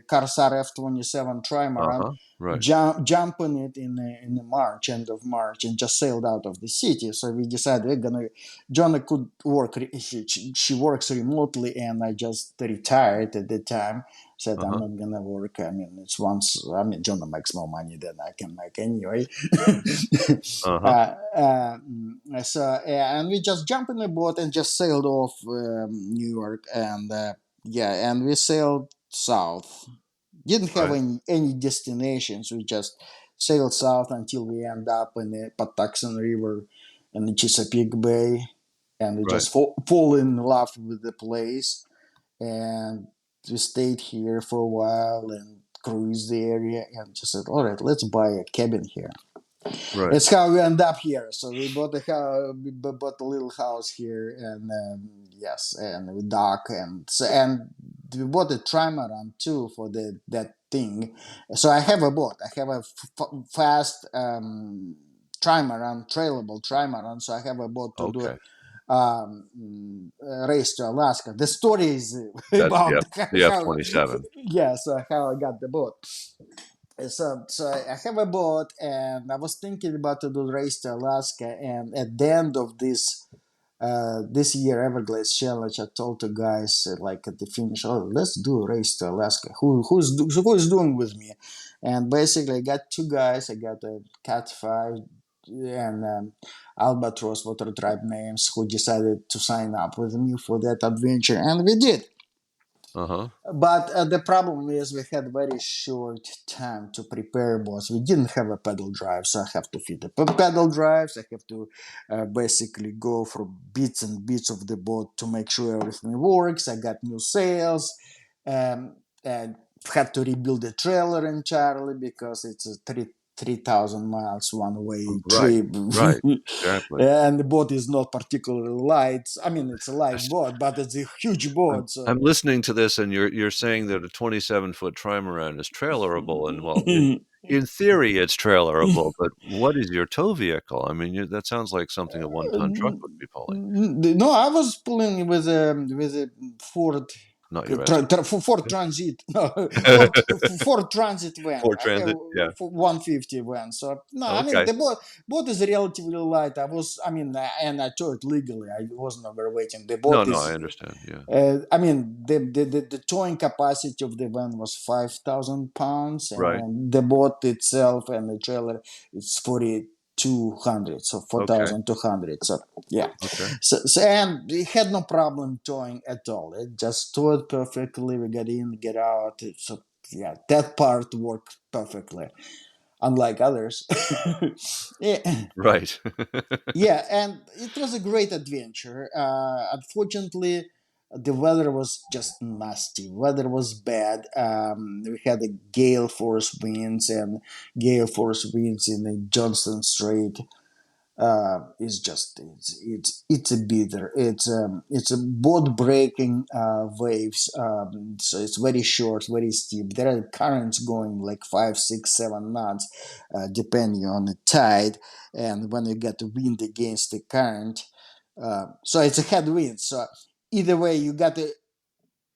Speaker 2: Karsar F-27 trimaran,
Speaker 1: Uh-huh. Right.
Speaker 2: jump on it in March, end of March, and just sailed out of the city. So we decided we're gonna. Jonna could work. She works remotely, and I just retired at the time. Said I'm
Speaker 1: Uh-huh.
Speaker 2: not gonna work. I mean, it's once. I mean, Jonna makes more money than I can make anyway.
Speaker 1: Uh-huh.
Speaker 2: So yeah, and we just jumped in the boat and just sailed off New York, and yeah, and we sailed south. Didn't have
Speaker 1: Right.
Speaker 2: any destinations. We just sailed south until we end up in the Patuxent River and the Chesapeake Bay, and we
Speaker 1: Right.
Speaker 2: just fall in love with the place. And we stayed here for a while and cruised the area, and just said, all right, let's buy a cabin here.
Speaker 1: Right.
Speaker 2: It's how we end up here. So we bought a little house here, and yes, and we dock, and we bought a trimaran too for that thing. So I have a boat. I have a fast trimaran, trailable trimaran. So I have a boat to do
Speaker 1: Okay.
Speaker 2: race to Alaska. The story is
Speaker 1: That's
Speaker 2: about
Speaker 1: the
Speaker 2: how
Speaker 1: F-27.
Speaker 2: yeah, so how I got the boat. So I have a boat, and I was thinking about to do race to Alaska. And at the end of this year Everglades challenge, I told the guys like at the finish, oh, let's do a race to Alaska. Who's doing with me? And basically, I got two guys. I got a Cat 5 and Albatross Water Tribe names who decided to sign up with me for that adventure, and we did.
Speaker 1: Uh-huh.
Speaker 2: But the problem is we had very short time to prepare boats. We didn't have a pedal drive, so I have to fit the pedal drives. I have to basically go for bits and bits of the boat to make sure everything works. I got new sails. And had to rebuild the trailer entirely because it's a 3,000 miles one way
Speaker 1: Right.
Speaker 2: trip.
Speaker 1: Right. Exactly.
Speaker 2: And the boat is not particularly light. I mean, it's a light boat, but it's a huge boat.
Speaker 1: I'm
Speaker 2: So
Speaker 1: listening to this, and you're saying that a 27-foot trimaran is trailerable, and well, in theory, it's trailerable, but what is your tow vehicle? I mean, that sounds like something a one-ton truck would be pulling.
Speaker 2: No, I was pulling with a Ford
Speaker 1: Not your S.
Speaker 2: Ford Transit, no, Ford Transit van.
Speaker 1: Ford
Speaker 2: I have
Speaker 1: Transit? Yeah.
Speaker 2: 150 van. So no, I mean
Speaker 1: Okay.
Speaker 2: the boat is relatively light. I mean, and I towed it legally. I wasn't overweighting. The
Speaker 1: No,
Speaker 2: boat
Speaker 1: no, I
Speaker 2: is.
Speaker 1: understand, yeah.
Speaker 2: I mean, the towing capacity of the van was 5,000 pounds,
Speaker 1: Right.
Speaker 2: and the boat itself and the trailer it's 4,200, so
Speaker 1: Okay.
Speaker 2: 4,200. So yeah,
Speaker 1: Okay.
Speaker 2: and we had no problem towing at all. It just towed perfectly. We get in, get out. So yeah, that part worked perfectly, unlike others. Yeah.
Speaker 1: Right.
Speaker 2: Yeah, and it was a great adventure. Unfortunately, the weather was just nasty. Weather was bad. We had a gale force winds, and gale force winds in the Johnston Strait is just it's a bitter. It's a boat breaking waves. So it's very short, very steep. There are currents going like 5, 6, 7 knots, depending on the tide. And when you get the wind against the current, so it's a headwind. So either way, you got the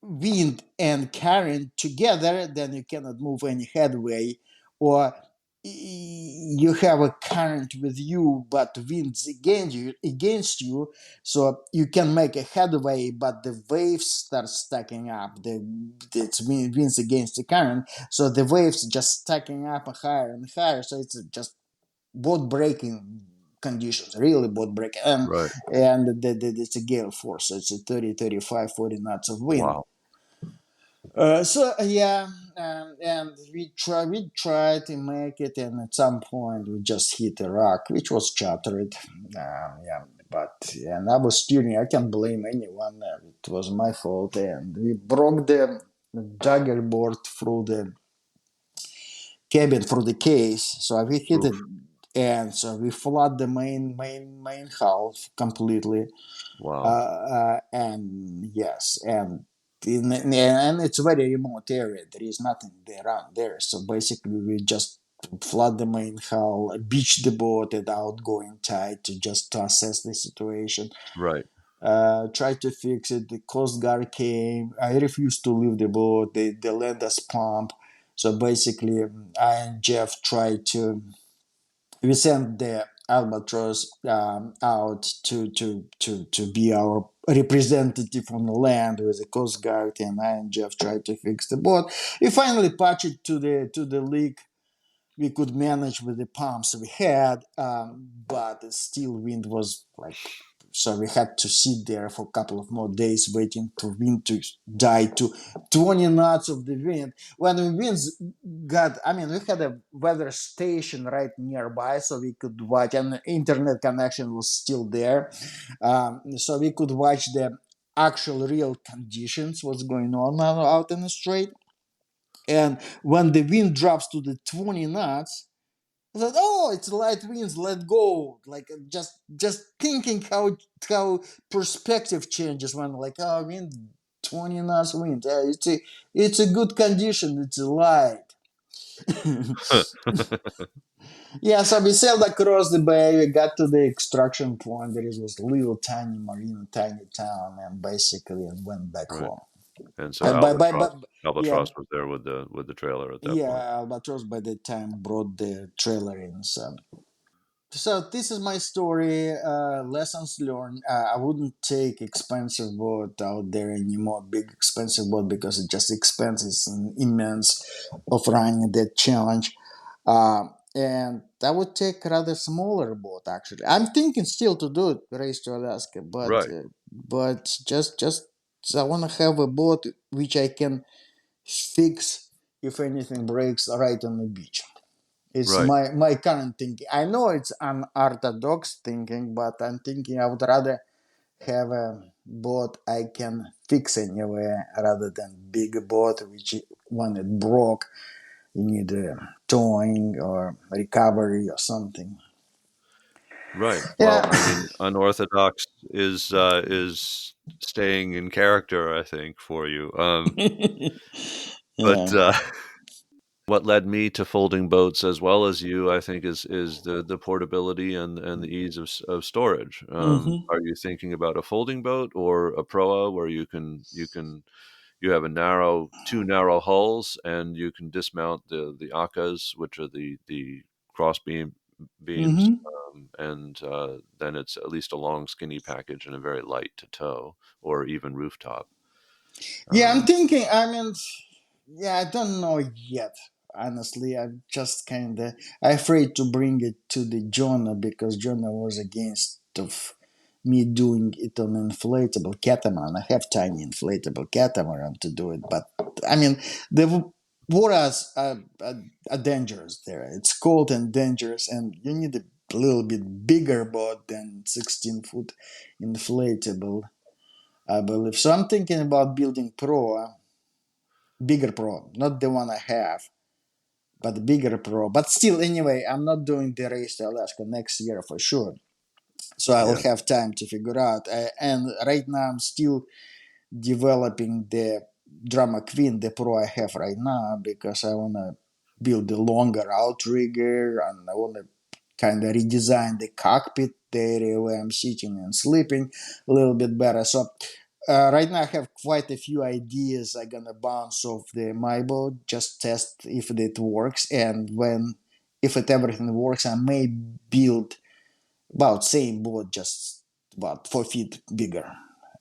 Speaker 2: wind and current together, then you cannot move any headway, or you have a current with you but winds against you, so you can make a headway but the waves start stacking up. It's winds against the current, so the waves just stacking up higher and higher, so it's just boat breaking conditions, really boat breaking.
Speaker 1: Right.
Speaker 2: And it's a gale force, so it's a 30, 35, 40 knots of wind.
Speaker 1: Wow.
Speaker 2: Yeah, and we tried to make it, and at some point we just hit a rock, which was shattered. Yeah, but and I was steering. I can't blame anyone. It was my fault, and we broke the dagger board through the cabin through the case. So we hit it,
Speaker 1: Oof.
Speaker 2: and so we flood the main hull completely.
Speaker 1: Wow.
Speaker 2: And yes, and it's a very remote area. There is nothing there around there. So basically, we just flood the main hull, beach the boat at outgoing tide to just to assess the situation.
Speaker 1: Right.
Speaker 2: Try to fix it. The Coast Guard came. I refused to leave the boat. They let us pump. So basically, I and Jeff tried to we sent the albatross out to be our representative on the land with the coast guard, and I and Jeff tried to fix the boat. We finally patched it to the leak we could manage with the pumps we had, but still wind was like, so we had to sit there for a couple of more days waiting for wind to die to 20 knots of the wind. When the winds we had a weather station right nearby, so we could watch, and the internet connection was still there, so we could watch the actual real conditions, what's going on out in the strait. And when the wind drops to the 20 knots, I said, "Oh, it's light winds. Let go." Like just thinking how perspective changes when like, oh, wind 20 knots wind. It's a good condition. It's light. Yeah, so we sailed across the bay. We got to the extraction point. There is this little tiny marina, tiny town, and basically and went back
Speaker 1: Right.
Speaker 2: home.
Speaker 1: And so
Speaker 2: But yeah,
Speaker 1: Albatross was there with the trailer at that point.
Speaker 2: yeah, Albatross by the time brought the trailer in. So this is my story. Lessons learned. I wouldn't take expensive boat out there anymore. Big expensive boat because it just expenses immense of running that challenge. And I would take rather smaller boat. Actually, I'm thinking still to do it, race to Alaska,
Speaker 1: Right.
Speaker 2: but just I want to have a boat which I can fix if anything breaks right on the beach. It's
Speaker 1: Right.
Speaker 2: my current thinking. I know it's unorthodox thinking, but I'm thinking I would rather have a boat I can fix anywhere rather than big boat which when it broke you need towing or recovery or something.
Speaker 1: Right. Well,
Speaker 2: Yeah.
Speaker 1: I mean, unorthodox is staying in character, I think, for you. But
Speaker 2: Yeah.
Speaker 1: what led me to folding boats as well as you, I think, is the portability and the ease of storage.
Speaker 2: Hmm.
Speaker 1: Are you thinking about a folding boat or a proa where you have a narrow two narrow hulls and you can dismount the akas, which are the cross beams,
Speaker 2: Hmm.
Speaker 1: and then it's at least a long skinny package and a very light to tow or even rooftop.
Speaker 2: Yeah, I'm
Speaker 1: Um,
Speaker 2: thinking. Yeah, I don't know yet. Honestly, I'm just kind of afraid to bring it to the Jonah because Jonah was against of me doing it on inflatable catamaran. I have tiny inflatable catamaran to do it, but I mean the waters are dangerous there. It's cold and dangerous, and you need a little bit bigger boat than 16-foot inflatable. I believe. So I'm thinking about building Pro, bigger Pro, not the one I have, but the bigger Pro. But still, anyway, I'm not doing the race to Alaska next year for sure. So I'll
Speaker 1: yeah,
Speaker 2: have time to figure out. And right now, I'm still developing the Drama Queen, the Pro I have right now, because I want to build a longer outrigger and I want to kind of redesign the cockpit, the area where I'm sitting and sleeping a little bit better. So right now I have quite a few ideas I'm gonna bounce off the my boat, just test if it works, and when if it everything works, I may build about same boat, just about 4 feet bigger,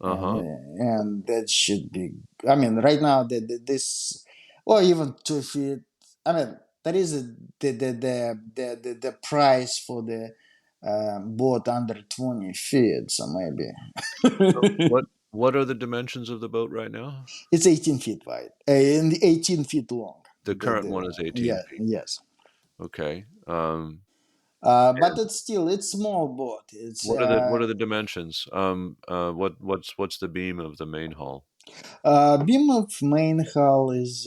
Speaker 1: uh huh.
Speaker 2: and that should be. I mean, right now this, or even 2 feet. I mean, that is the price for the boat under 20 feet. So
Speaker 1: So
Speaker 2: maybe.
Speaker 1: What are the dimensions of the boat right now?
Speaker 2: It's 18 feet wide and 18 feet long.
Speaker 1: The current one is 18
Speaker 2: Yeah,
Speaker 1: feet.
Speaker 2: yes.
Speaker 1: Okay.
Speaker 2: But
Speaker 1: And
Speaker 2: it's still it's small boat. It's
Speaker 1: what are the dimensions? What's the beam of the main hull?
Speaker 2: beam of main hull is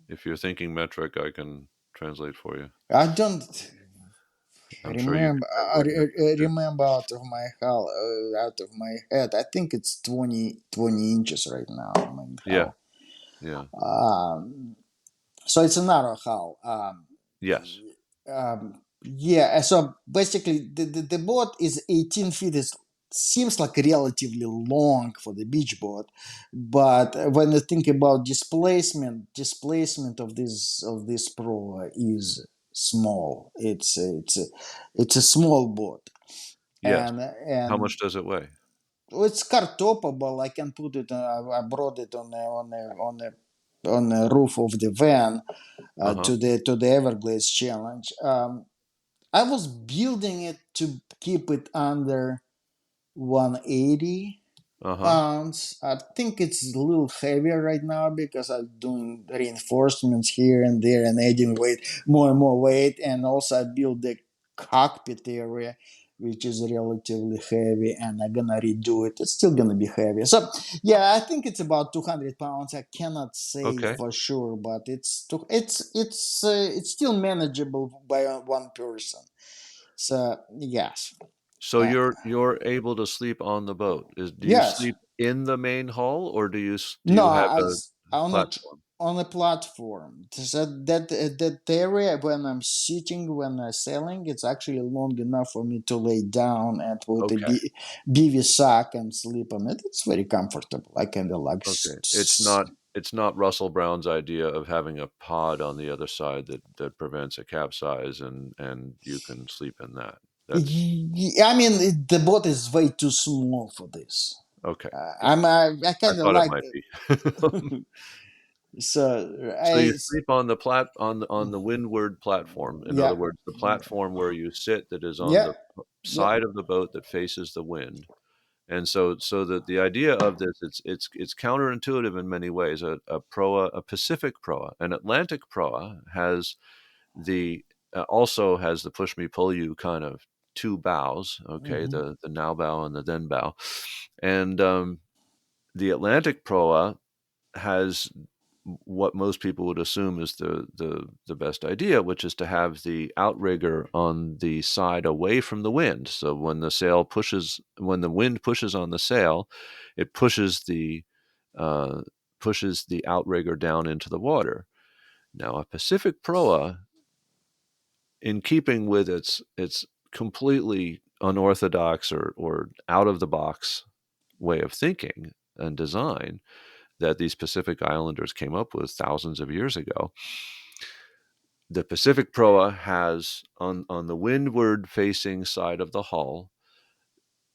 Speaker 1: If you're thinking metric, I can translate for you.
Speaker 2: I don't
Speaker 1: I'm sure you can translate metric too.
Speaker 2: remember out of my hull out of my head. I think it's 20 inches right now. Main
Speaker 1: Yeah,
Speaker 2: hull.
Speaker 1: yeah,
Speaker 2: So it's a narrow hull.
Speaker 1: yes,
Speaker 2: Yeah, so basically the boat is 18 feet. It seems like relatively long for the beach boat, but when you think about displacement of this pro is small. It's a small boat,
Speaker 1: yes. How
Speaker 2: and
Speaker 1: much does it weigh?
Speaker 2: it's car toppable. I can put it. I brought it on the roof of the van
Speaker 1: Uh huh.
Speaker 2: to the Everglades challenge. I was building it to keep it under 180
Speaker 1: Uh huh.
Speaker 2: pounds. I think it's a little heavier right now because I'm doing reinforcements here and there and adding weight, more and more weight. And also, I built the cockpit area, which is relatively heavy, and I'm gonna redo it. It's still gonna be heavy. So, yeah, I think it's about 200 pounds. I cannot say
Speaker 1: Okay.
Speaker 2: for sure, but it's still manageable by one person. So, yes.
Speaker 1: So
Speaker 2: Uh,
Speaker 1: you're able to sleep on the boat. Do you
Speaker 2: yes.
Speaker 1: sleep in the main hull or do
Speaker 2: No,
Speaker 1: you have a
Speaker 2: on
Speaker 1: platform?
Speaker 2: on a platform. So that area when I'm sitting when I'm sailing, it's actually long enough for me to lay down and put a
Speaker 1: Okay.
Speaker 2: BV sack and sleep on it. It's very comfortable. I kind of like.
Speaker 1: Okay. It's not Russell Brown's idea of having a pod on the other side that prevents a capsize and you can sleep in that. That's
Speaker 2: I mean, the boat is way too small for this.
Speaker 1: okay. Good.
Speaker 2: I
Speaker 1: I
Speaker 2: kind of
Speaker 1: thought it
Speaker 2: like
Speaker 1: might
Speaker 2: it.
Speaker 1: be.
Speaker 2: So
Speaker 1: So you
Speaker 2: I
Speaker 1: sleep on the windward platform. In other
Speaker 2: yeah
Speaker 1: words, the platform where you sit that is on
Speaker 2: yeah
Speaker 1: the
Speaker 2: yeah.
Speaker 1: side of the boat that faces the wind. And so that the idea of this, it's counterintuitive in many ways. A proa, a Pacific proa, an Atlantic proa has the also has the push me pull you kind of two bows. Okay,
Speaker 2: Hmm.
Speaker 1: the now bow and the then bow, and the Atlantic proa has what most people would assume is the best idea, which is to have the outrigger on the side away from the wind. So when the wind pushes on the sail, it uh, pushes the outrigger down into the water. Now, a Pacific proa, in keeping with its completely unorthodox or out of the box way of thinking and design, that these Pacific Islanders came up with thousands of years ago. The Pacific Proa has on the windward facing side of the hull,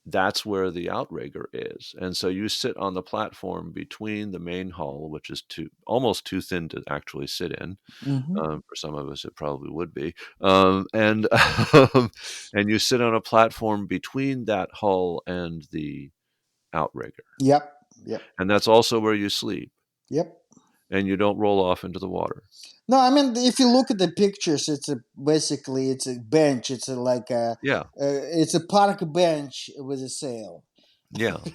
Speaker 1: that's where the outrigger is. And so you sit on the platform between the main hull, which is almost too thin to actually sit in.
Speaker 2: Hmm.
Speaker 1: For some of us, it probably would be. And and you sit on a platform between that hull and the outrigger,
Speaker 2: Yep. Yep.
Speaker 1: and that's also where you sleep.
Speaker 2: Yep.
Speaker 1: And you don't roll off into the water.
Speaker 2: No, I mean, if you look at the pictures, basically it's a bench.
Speaker 1: Yeah,
Speaker 2: It's a park bench with a sail.
Speaker 1: yeah.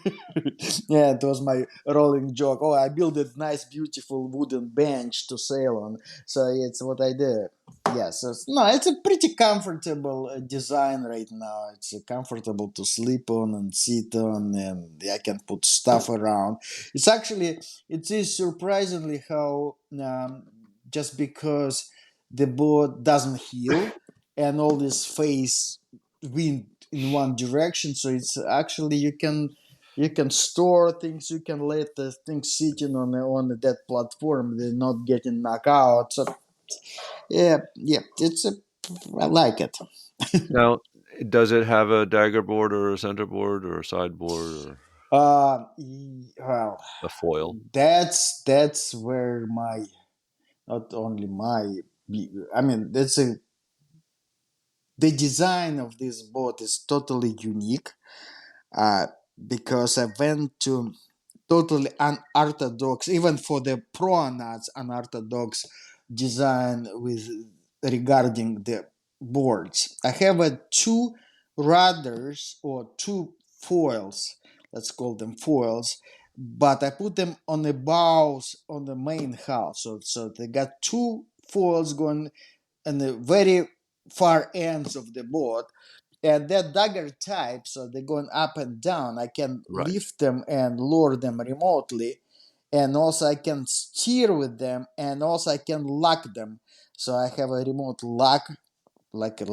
Speaker 2: Yeah, it was my rolling joke. Oh, I built a nice, beautiful wooden bench to sail on. So it's what I did. Yeah, so no, it's a pretty comfortable design right now. It's comfortable to sleep on and sit on, and I can put stuff around. It's actually, it is surprisingly how just because the boat doesn't heal and all this face wind in one direction, so it's actually you can store things. You can let the things sitting on that platform. They're not getting knocked out. So yeah, yeah, I like it.
Speaker 1: Now, does it have a dagger board or a center board or a sideboard or
Speaker 2: Well,
Speaker 1: a foil?
Speaker 2: that's where my not only my I mean that's a the design of this boat is totally unique. because I went to totally unorthodox, even for the pronouns, unorthodox design with regarding the boards. I have two rudders or two foils, let's call them foils, but I put them on the bows on the main hull. So they got two foils going on the very far ends of the boat, and they're dagger type, so they're going up and down. I can
Speaker 1: Right.
Speaker 2: lift them and lower them remotely, and also I can steer with them, and also I can lock them. So I have a remote lock, like a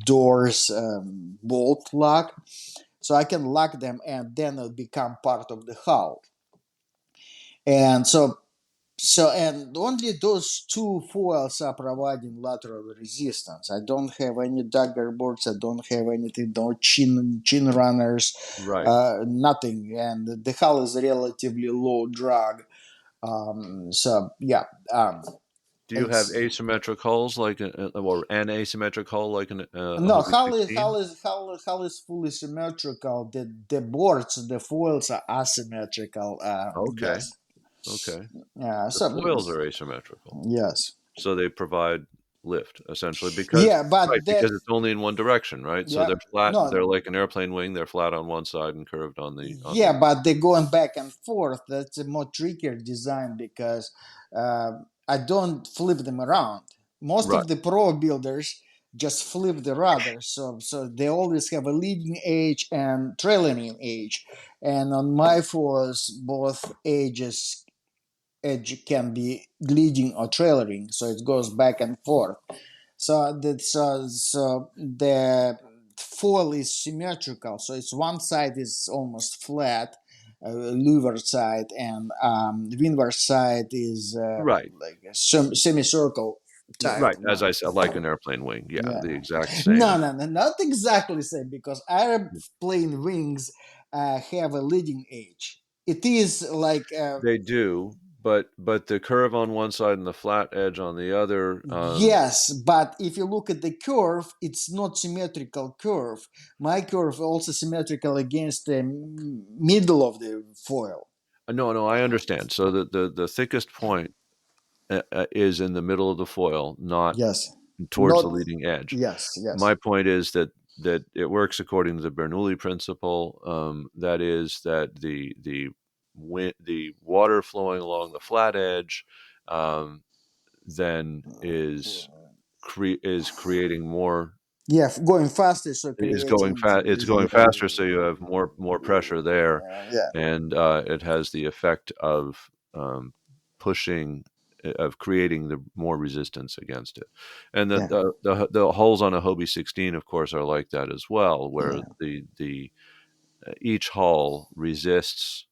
Speaker 2: doors bolt lock, so I can lock them, and then it'll become part of the hull. And and only those two foils are providing lateral resistance. I don't have any dagger boards. I don't have anything. No chin runners.
Speaker 1: Right.
Speaker 2: Nothing. And the hull is relatively low drag. So yeah,
Speaker 1: Do you have
Speaker 2: it's
Speaker 1: asymmetric hulls like or an asymmetric hull like a
Speaker 2: no
Speaker 1: Hobie
Speaker 2: hull is
Speaker 1: 16?
Speaker 2: hull is hull, hull is fully symmetrical. The boards, the foils are asymmetrical.
Speaker 1: Okay.
Speaker 2: Yes.
Speaker 1: Okay.
Speaker 2: Yeah.
Speaker 1: The
Speaker 2: So
Speaker 1: foils are asymmetrical.
Speaker 2: yes.
Speaker 1: So they provide lift essentially because
Speaker 2: Yeah,
Speaker 1: right,
Speaker 2: but
Speaker 1: because
Speaker 2: the
Speaker 1: it's only in one direction, right? So
Speaker 2: yeah
Speaker 1: they're flat, they're
Speaker 2: no
Speaker 1: like an airplane wing, they're flat on one side and curved on
Speaker 2: yeah,
Speaker 1: the
Speaker 2: but they're going back and forth. That's a more trickier design because uh, I don't flip them around. Most
Speaker 1: right.
Speaker 2: of the pro builders just flip the rudder, so they always have a leading edge and trailing edge. And on my fours, both edge can be leading or trailing, so it goes back and forth. So the foil is symmetrical. So it's one side is almost flat, leeward side, and windward side is
Speaker 1: Right.
Speaker 2: like a semicircle type
Speaker 1: Right, as I
Speaker 2: one.
Speaker 1: said, like an airplane wing. Yeah,
Speaker 2: Yeah.
Speaker 1: the exact
Speaker 2: No,
Speaker 1: same.
Speaker 2: no, no, not exactly the same because airplane wings have a leading edge. It is like
Speaker 1: They do, but the curve on one side and the flat edge on the other,
Speaker 2: yes, but if you look at the curve, it's not symmetrical curve. My curve also symmetrical against the middle of the foil.
Speaker 1: no, no, I understand. So the thickest point is in the middle of the foil, not
Speaker 2: Yes,
Speaker 1: towards the
Speaker 2: not
Speaker 1: leading edge.
Speaker 2: yes,
Speaker 1: My
Speaker 2: yes,
Speaker 1: point is that it works according to the Bernoulli principle. That is that the water flowing along the flat edge um, then is creating more
Speaker 2: yeah. Going faster, so
Speaker 1: is going
Speaker 2: creating
Speaker 1: fast. It's going faster, so you have more pressure there,
Speaker 2: yeah,
Speaker 1: and it has the effect of pushing of creating the more resistance against it. And
Speaker 2: yeah,
Speaker 1: the holes on a Hobie 16, of course, are like that as well, where
Speaker 2: yeah,
Speaker 1: the each hull resists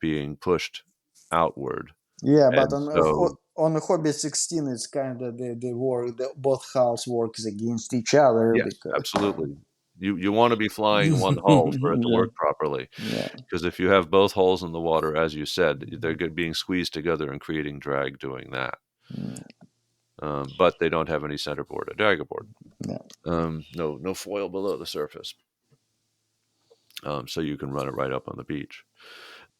Speaker 1: being pushed outward,
Speaker 2: yeah. But
Speaker 1: and so
Speaker 2: on the Hobby 16, it's kind of both hulls works against each other
Speaker 1: yes,
Speaker 2: because
Speaker 1: absolutely. You want to be flying one hull for it to
Speaker 2: yeah,
Speaker 1: work properly,
Speaker 2: yeah,
Speaker 1: because if you have both holes in the water, as you said, they're being squeezed together and creating drag doing that. But they don't have any centerboard or daggerboard.
Speaker 2: yeah.
Speaker 1: No foil below the surface, so you can run it right up on the beach.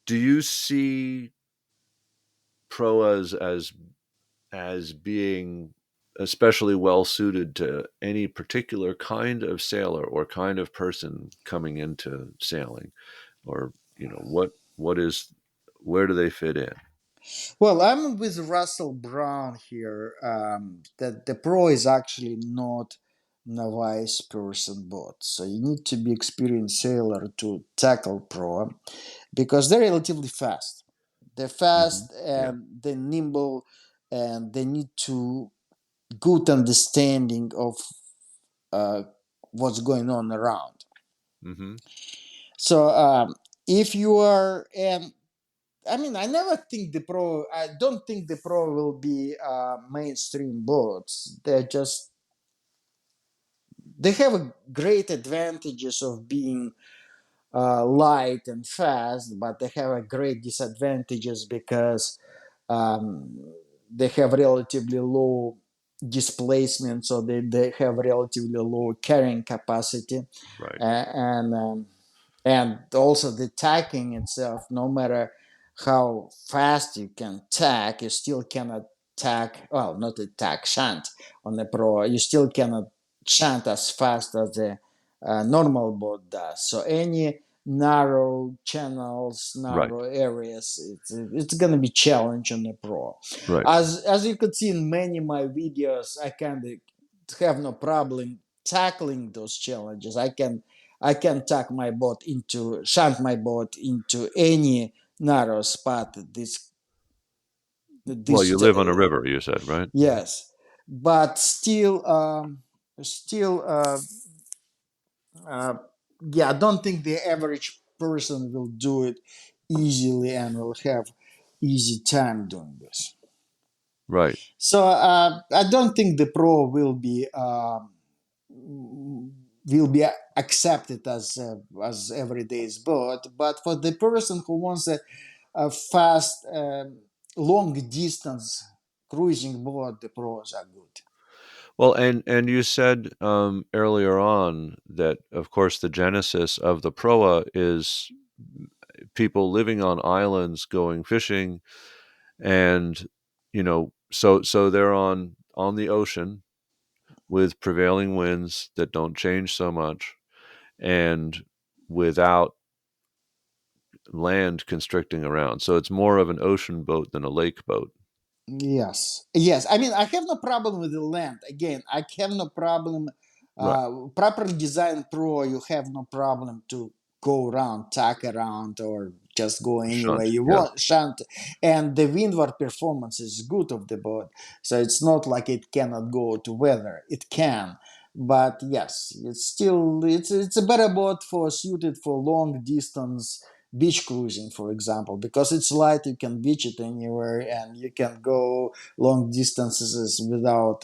Speaker 1: Do you see proas as being especially well suited to any particular kind of sailor or kind of person coming into sailing, or what is where do they fit in?
Speaker 2: Well, I'm with Russell Brown here. That the pro is actually not novice person boat, so you need to be experienced sailor to tackle pro because they're relatively fast. They're
Speaker 1: Hmm.
Speaker 2: fast
Speaker 1: Yeah.
Speaker 2: and they're nimble, and they need to good understanding of uh, what's going on around.
Speaker 1: Hmm.
Speaker 2: So if you are and I mean, I never think the pro. I don't think the pro will be mainstream boats. They have a great advantages of being light and fast, but they have a great disadvantages because um, they have relatively low. displacement, so they have relatively low carrying capacity,
Speaker 1: Right.
Speaker 2: and also the tacking itself. No matter how fast you can tack, you still cannot tack. Well, not a tack shunt on the Pro. You still cannot shunt as fast as the normal boat does. So any narrow channels,
Speaker 1: Right.
Speaker 2: narrow areas, it's gonna be challenge on the Pro.
Speaker 1: Right.
Speaker 2: As you could see in many of my videos, I kind of have no problem tackling those challenges. I can tuck my boat into shunt my boat into any narrow spot.
Speaker 1: Well, you
Speaker 2: This
Speaker 1: live on a river, you said, right?
Speaker 2: yes, but still uh, yeah, I don't think the average person will do it easily and will have easy time doing this.
Speaker 1: Right.
Speaker 2: So I don't think the Pro will be accepted as everyday's boat. But for the person who wants a fast, long distance cruising boat, the Pros are good.
Speaker 1: Well, and you said earlier on that, of course, the genesis of the proa is people living on islands going fishing, and so they're on the ocean with prevailing winds that don't change so much, and without land constricting around. So it's more of an ocean boat than a lake boat.
Speaker 2: Yes, yes. I mean, I have no problem with the land. Again, I have no problem.
Speaker 1: Right.
Speaker 2: Properly designed Pro, you have no problem to go around, tack around, or just go anywhere
Speaker 1: Shunt.
Speaker 2: you
Speaker 1: Yeah.
Speaker 2: want, shunt. And the windward performance is good of the boat, so it's not like it cannot go to weather. It can, but yes, it's a better boat for suited for long distance beach cruising, for example, because it's light. You can beach it anywhere, and you can go long distances without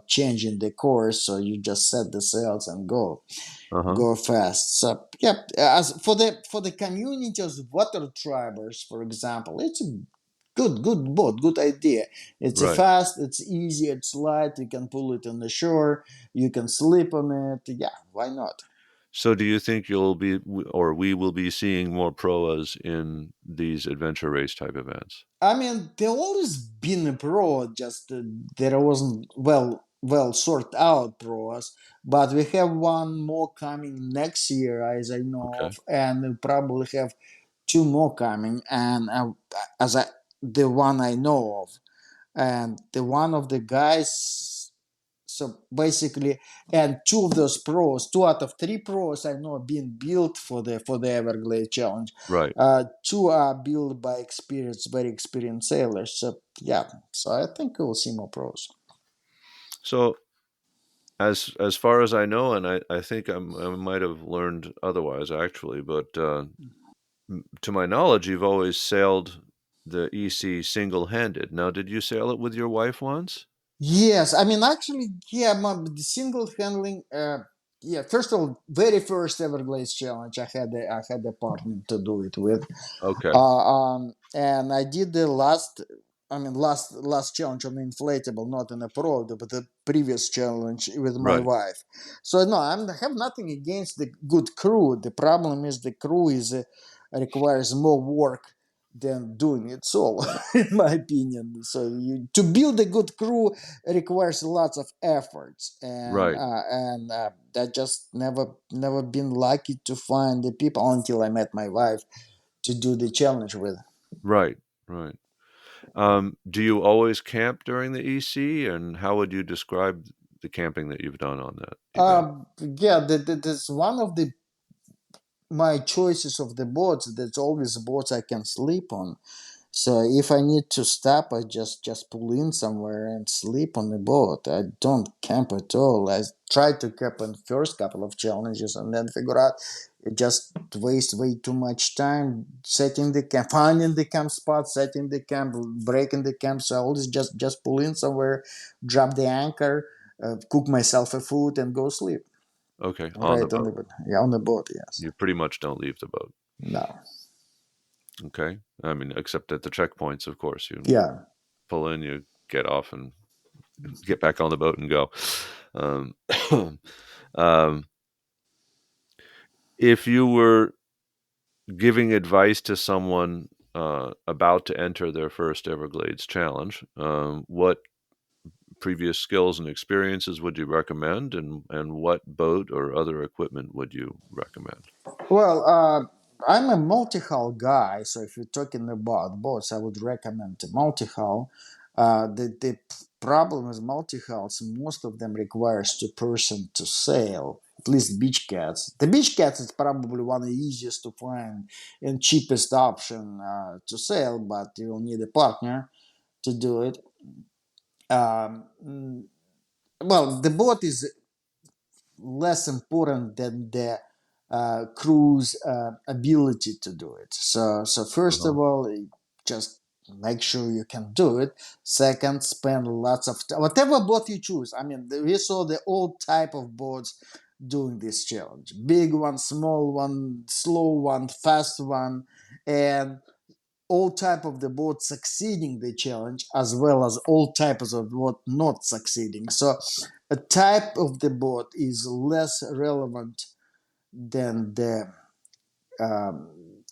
Speaker 2: changing the course. So you just set the sails and
Speaker 1: Uh-huh.
Speaker 2: go fast. So yeah, as for the community of water tribers, for example, it's a good boat, good idea. It's a
Speaker 1: Right.
Speaker 2: fast, it's easy, it's light. You can pull it on the shore. You can sleep on it. Yeah, why not?
Speaker 1: So do you think you'll be, or we will be seeing more proas in these adventure race type events?
Speaker 2: I mean, there always been a pro, just there wasn't well sorted out pros, but we have one more coming next year, as I know
Speaker 1: Okay.
Speaker 2: of, and we probably have two more coming, and as I the one I know of, and the one of the guys. So basically, and two of those pros, two out of three pros I know are being built for the Everglades Challenge.
Speaker 1: Right.
Speaker 2: Two are built by very experienced sailors. So yeah, so I think we'll see more pros.
Speaker 1: So as far as I know, and I think I might have learned otherwise actually, but to my knowledge, you've always sailed the EC single-handed. Now, did you sail it with your wife once?
Speaker 2: Yes, I mean actually, yeah, the single handling. Yeah, first of all, very first Everglades Challenge, I had a partner to do it with.
Speaker 1: Okay.
Speaker 2: And I did the last challenge on the inflatable, not in a pro, but the previous challenge with my
Speaker 1: Right.
Speaker 2: wife. So no, I have nothing against the good crew. The problem is the crew is requires more work than doing it solo, in my opinion. So to build a good crew requires lots of efforts,
Speaker 1: Right.
Speaker 2: and that just never been lucky to find the people until I met my wife to do the challenge with.
Speaker 1: Right. Right. Do you always camp during the EC, and how would you describe the camping that you've done on that event?
Speaker 2: Yeah, that's one of the my choices of the boats. That's always boats I can sleep on. So if I need to stop, I just pull in somewhere and sleep on the boat. I don't camp at all. I tried to camp on the first couple of challenges and then figure out it just waste way too much time setting the camp, finding the camp spot, setting the camp, breaking the camp. So I always just pull in somewhere, drop the anchor, cook myself a food, and go sleep.
Speaker 1: Okay, on the
Speaker 2: Right on the
Speaker 1: boat.
Speaker 2: boat. Yeah, on the boat. Yes.
Speaker 1: You pretty much don't leave the boat.
Speaker 2: No.
Speaker 1: Okay. I mean, except at the checkpoints, of course. You
Speaker 2: Yeah.
Speaker 1: pull in, you get off and get back on the boat and go. Um, um, if you were giving advice to someone about to enter their first Everglades challenge, what previous skills and experiences would you recommend, and what boat or other equipment would you recommend?
Speaker 2: Well, I'm a multi-hull guy, so if you're talking about boats, I would recommend the multi-hull. The problem with multi-hulls, most of them requires two-person to sail. At least beach cats. The beach cats is probably one of the easiest to find and cheapest option to sail, but you'll need a partner to do it. Mm, well, the boat is less important than the crew's ability to do it. So first
Speaker 1: Uh-huh.
Speaker 2: of all, just make sure you can do it. Second, spend lots of time. Whatever boat you choose. I mean, we saw the old type of boats doing this challenge: big one, small one, slow one, fast one, and all type of the boat succeeding the challenge as well as all types of boat not succeeding. So a type of the boat is less relevant than the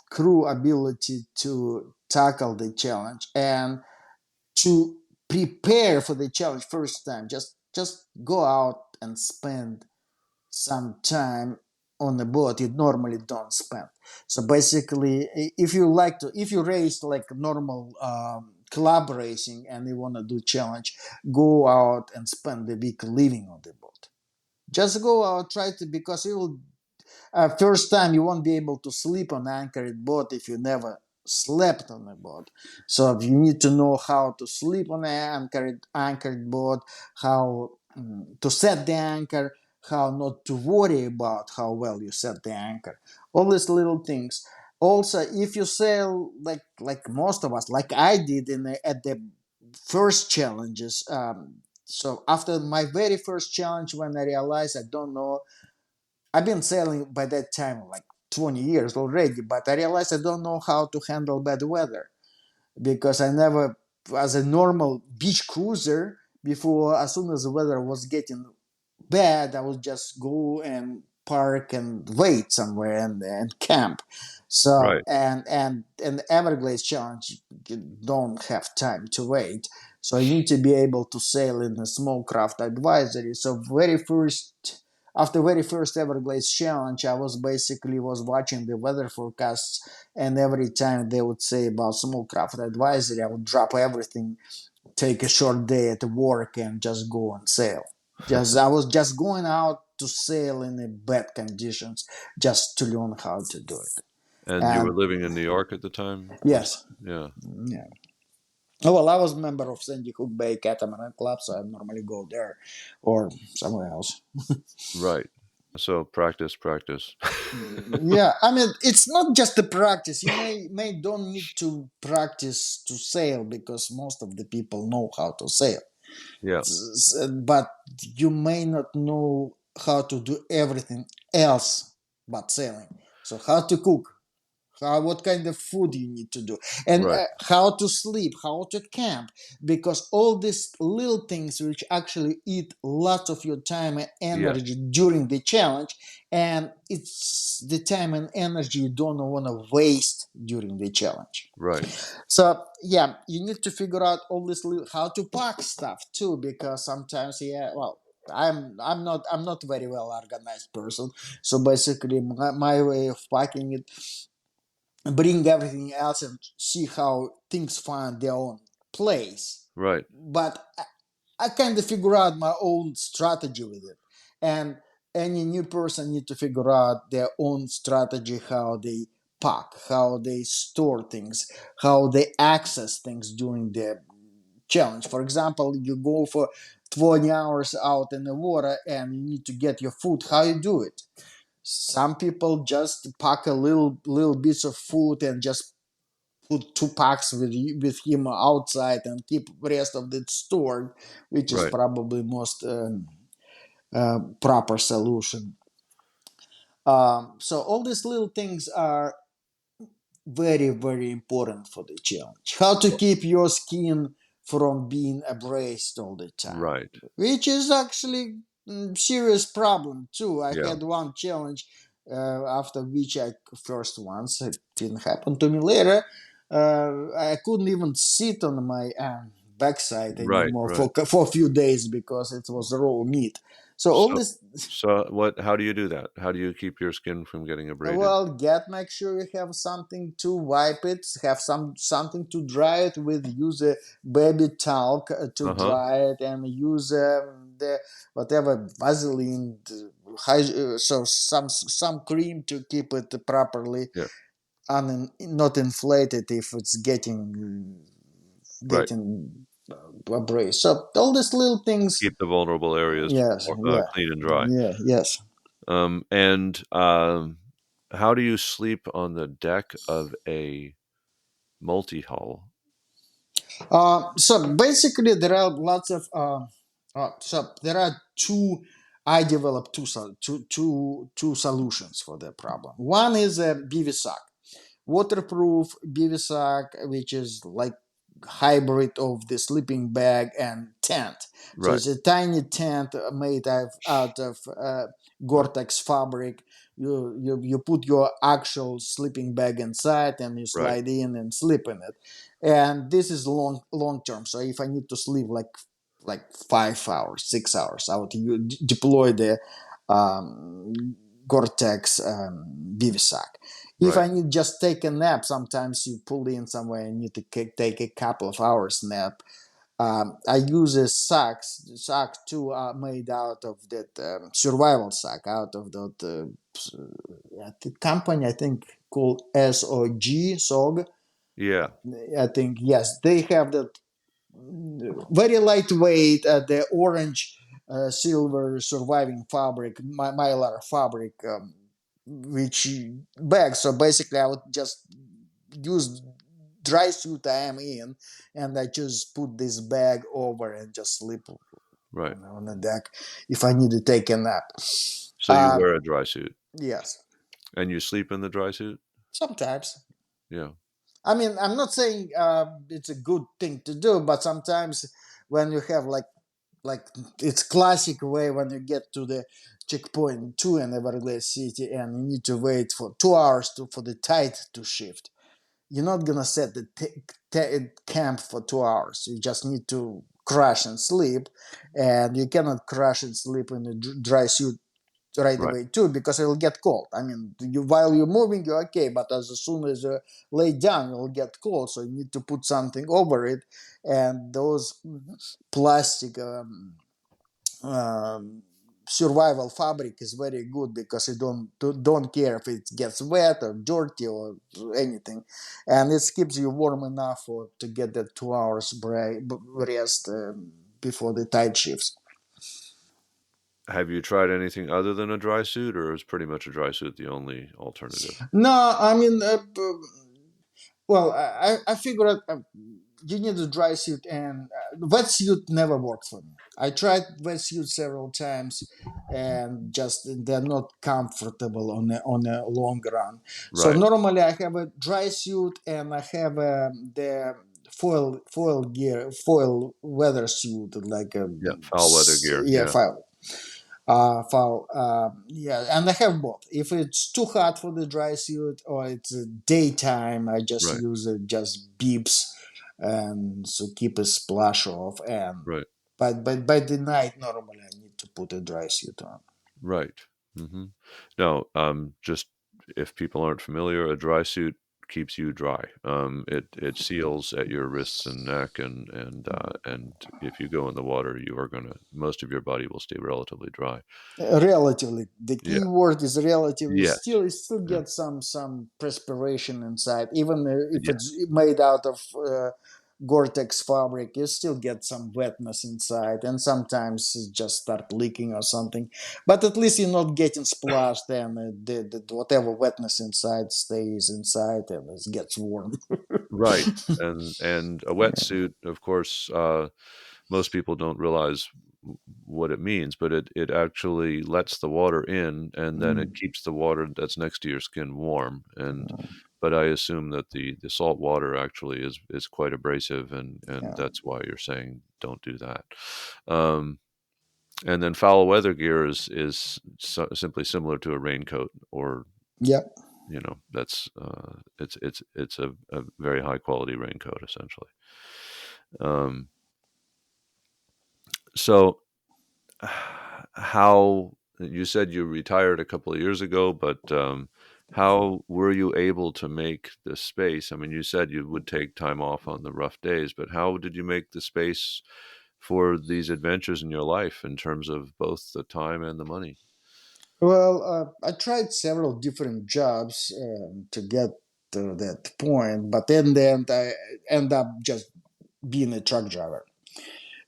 Speaker 2: crew ability to tackle the challenge and to prepare for the challenge first time. Just go out and spend some time on the boat you normally don't spend. So basically, if you race like normal club racing and you want to do challenge, go out and spend the week living on the boat. Just go out, try to, because you will first time you won't be able to sleep on anchored boat if you never slept on a boat. So you need to know how to sleep on an anchored boat, how to set the anchor, how not to worry about how well you set the anchor. All these little things. Also, if you sail like most of us, like I did at the first challenges. So after my very first challenge, when I realized I don't know, I've been sailing by that time like 20 years already, but I realized I don't know how to handle bad weather because I never, as a normal beach cruiser, before, as soon as the weather was getting bad, I would just go and park and wait somewhere and camp. So
Speaker 1: Right.
Speaker 2: and the Everglades challenge, you don't have time to wait. So you need to be able to sail in a small craft advisory. So very first, after very first Everglades challenge, I was basically was watching the weather forecasts, and every time they would say about small craft advisory, I would drop everything, take a short day at work, and just go and sail. Just I was just going out to sail in the bad conditions just to learn how to do it.
Speaker 1: And you were
Speaker 2: And
Speaker 1: living in New York at the time?
Speaker 2: yes,
Speaker 1: Yeah.
Speaker 2: yeah. Oh, well, I was a member of Sandy Hook Bay Catamaran Club, so I normally go there or somewhere else.
Speaker 1: Right. So practice, practice.
Speaker 2: Yeah, I mean, it's not just the practice. You may don't need to practice to sail because most of the people know how to sail.
Speaker 1: Yeah.
Speaker 2: But you may not know how to do everything else but sailing. So how to cook, what kind of food you need to do, and
Speaker 1: Right.
Speaker 2: how to sleep, how to camp, because all these little things which actually eat lots of your time and
Speaker 1: Yes.
Speaker 2: energy during the challenge, and it's the time and energy you don't want to waste during the challenge.
Speaker 1: Right.
Speaker 2: So yeah, you need to figure out all this how to pack stuff too, because sometimes, yeah, well, I'm not very well organized person. So basically, my way of packing it, bring everything else and see how things find their own place.
Speaker 1: Right.
Speaker 2: But I kind of figure out my own strategy with it, and any new person need to figure out their own strategy, how they pack, how they store things, how they access things during the challenge. For example, you go for 20 hours out in the water and you need to get your food. How you do it? Some people just pack a little bits of food and just put two packs with him outside and keep the rest of it stored, which is
Speaker 1: Right.
Speaker 2: probably most proper solution. So all these little things are very important for the challenge. How to keep your skin from being abrased all the time,
Speaker 1: Right.
Speaker 2: which is actually serious problem too. I
Speaker 1: Yeah.
Speaker 2: had one challenge after which I first once it didn't happen to me later. I couldn't even sit on my backside
Speaker 1: Right,
Speaker 2: anymore
Speaker 1: right.
Speaker 2: for a few days because it was raw meat. So all
Speaker 1: So
Speaker 2: this.
Speaker 1: what how do you do that? How do you keep your skin from getting abraded?
Speaker 2: Well, make sure you have something to wipe it, have something to dry it with. Use a baby talc to
Speaker 1: Uh-huh.
Speaker 2: dry it, and use the whatever Vaseline, so some cream to keep it properly
Speaker 1: Yeah.
Speaker 2: not inflated if it's
Speaker 1: Right.
Speaker 2: getting abrased. So all these little things.
Speaker 1: Keep the vulnerable areas
Speaker 2: Yes,
Speaker 1: more,
Speaker 2: yeah,
Speaker 1: clean and dry.
Speaker 2: yeah, yes.
Speaker 1: And how do you sleep on the deck of a multi-hull?
Speaker 2: So basically, there are lots of. So there are two. I developed two solutions for the problem. One is a BV waterproof BV which is like hybrid of the sleeping bag and tent. So
Speaker 1: Right,
Speaker 2: it's a tiny tent made out of
Speaker 1: right,
Speaker 2: Gore-Tex fabric. You put your actual sleeping bag inside and you
Speaker 1: right,
Speaker 2: slide in and sleep in it. And this is long term. So if I need to sleep like 5 hours, 6 hours, I would deploy the um, Gore-Tex BV. If
Speaker 1: right.
Speaker 2: I need just take a nap, sometimes you pull in somewhere and need to take a couple of hours nap. I use a sack too, made out of that survival sack, out of that the company I think called SOG.
Speaker 1: Yeah,
Speaker 2: I think yes, they have that very lightweight, the orange, silver surviving fabric, mylar fabric, which bag. So basically, I would just use dry suit I am in, and I just put this bag over and just sleep
Speaker 1: right.
Speaker 2: on the deck if I need to take a nap.
Speaker 1: So you
Speaker 2: Uh,
Speaker 1: wear a dry suit
Speaker 2: yes,
Speaker 1: and you sleep in the dry suit?
Speaker 2: sometimes.
Speaker 1: Yeah,
Speaker 2: I mean, I'm not saying it's a good thing to do, but sometimes when you have like it's classic way when you get to the checkpoint 2 in Everglades City and you need to wait for 2 hours for the tide to shift. You're not gonna set the camp for 2 hours. You just need to crash and sleep, and you cannot crash and sleep in a dry suit right
Speaker 1: right,
Speaker 2: away too because it'll get cold. I mean, while you're moving, you're okay, but as soon as you lay down, you'll get cold. So you need to put something over it, and those plastic um, survival fabric is very good because you don't care if it gets wet or dirty or anything, and it keeps you warm enough to get that 2 hours rest before the tide shifts.
Speaker 1: have you tried anything other than a dry suit, or is pretty much a dry suit the only alternative?
Speaker 2: No, I mean, well, I figured out you need a dry suit, and wetsuit never worked for me. I tried wetsuit several times, and just they're not comfortable on a long run. So
Speaker 1: Right.
Speaker 2: normally I have a dry suit, and I have the foil gear, foil weather suit, like a
Speaker 1: Yeah, foul weather gear,
Speaker 2: yeah,
Speaker 1: yeah,
Speaker 2: foul foul. Yeah, and I have both. If it's too hot for the dry suit or it's daytime, I just
Speaker 1: right,
Speaker 2: use just beeps and so keep a splash off. And
Speaker 1: right,
Speaker 2: but by the night, normally I need to put a dry suit on.
Speaker 1: right. Mhm. No, just if people aren't familiar, a dry suit keeps you dry. It seals at your wrists and neck, and if you go in the water, you are gonna most of your body will stay relatively dry.
Speaker 2: Relatively, the
Speaker 1: Yeah.
Speaker 2: key word is relatively.
Speaker 1: Yes.
Speaker 2: Still, it still
Speaker 1: Yeah.
Speaker 2: gets some perspiration inside, even if
Speaker 1: Yeah.
Speaker 2: it's made out of Gore-Tex fabric. You still get some wetness inside, and sometimes it just start leaking or something. But at least you're not getting splashed, and the whatever wetness inside stays inside, and it gets warm.
Speaker 1: Right. And a wetsuit, of course, most people don't realize what it means, but it actually lets the water in, and then it
Speaker 2: Mm.
Speaker 1: keeps the water that's next to your skin warm. And but I assume that the salt water actually is quite abrasive, and
Speaker 2: Yeah.
Speaker 1: that's why you're saying don't do that. Um, and then foul weather gear is simply similar to a raincoat, or
Speaker 2: Yeah.
Speaker 1: that's it's a very high quality raincoat essentially. Um, so how you said you retired a couple of years ago, but how were you able to make the space? I mean, you said you would take time off on the rough days, but how did you make the space for these adventures in your life in terms of both the time and the money?
Speaker 2: Well, I tried several different jobs to get to that point, but in the end, I end up just being a truck driver,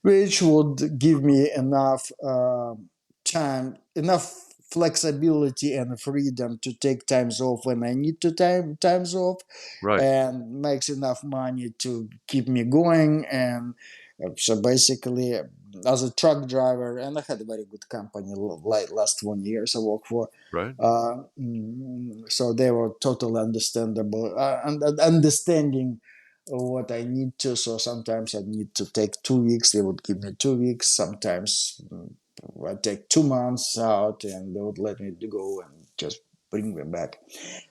Speaker 2: which would give me enough time, enough flexibility and freedom to take times off when I need to times off,
Speaker 1: Right,
Speaker 2: and makes enough money to keep me going. And so basically, as a truck driver, and I had a very good company like last 1 years I worked for.
Speaker 1: right,
Speaker 2: So they were totally understandable and understanding what I need to. So sometimes I need to take 2 weeks. They would give me 2 weeks. Sometimes I take 2 months out, and they would let me go and just bring me back.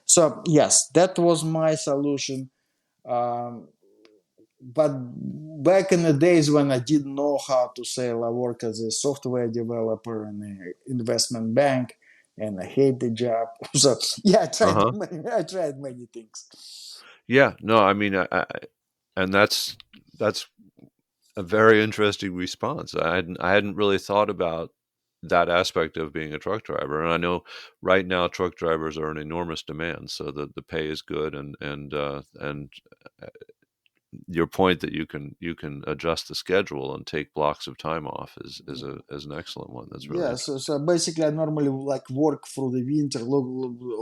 Speaker 2: So yes, that was my solution. Um, but back in the days when I didn't know how to sell, I worked as a software developer in an investment bank, and I hate the job. So yeah,
Speaker 1: uh-huh.
Speaker 2: I tried many things.
Speaker 1: Yeah, no, I mean, and that's a very interesting response. I hadn't really thought about that aspect of being a truck driver, and I know right now truck drivers are in enormous demand, so the pay is good, and your point that you can adjust the schedule and take blocks of time off is an excellent one. That's really
Speaker 2: Yeah, so basically, I normally like work through the winter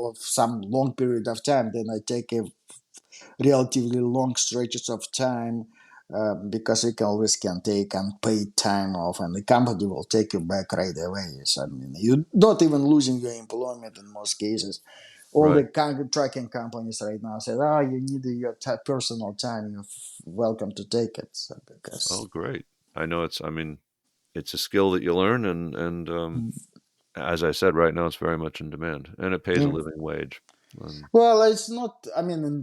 Speaker 2: of some long period of time. Then I take a relatively long stretches of time because you can always can take unpaid time off, and the company will take you back right away. So I mean, you're not even losing your employment in most cases. All the
Speaker 1: right.
Speaker 2: trucking companies right now said, "Oh, you need your personal time. You're welcome to take it." So
Speaker 1: Oh,
Speaker 2: because
Speaker 1: great. I know I mean, it's a skill that you learn, and as I said, right now it's very much in demand, and it pays a
Speaker 2: mm,
Speaker 1: living wage. Um,
Speaker 2: well, it's not. I mean, in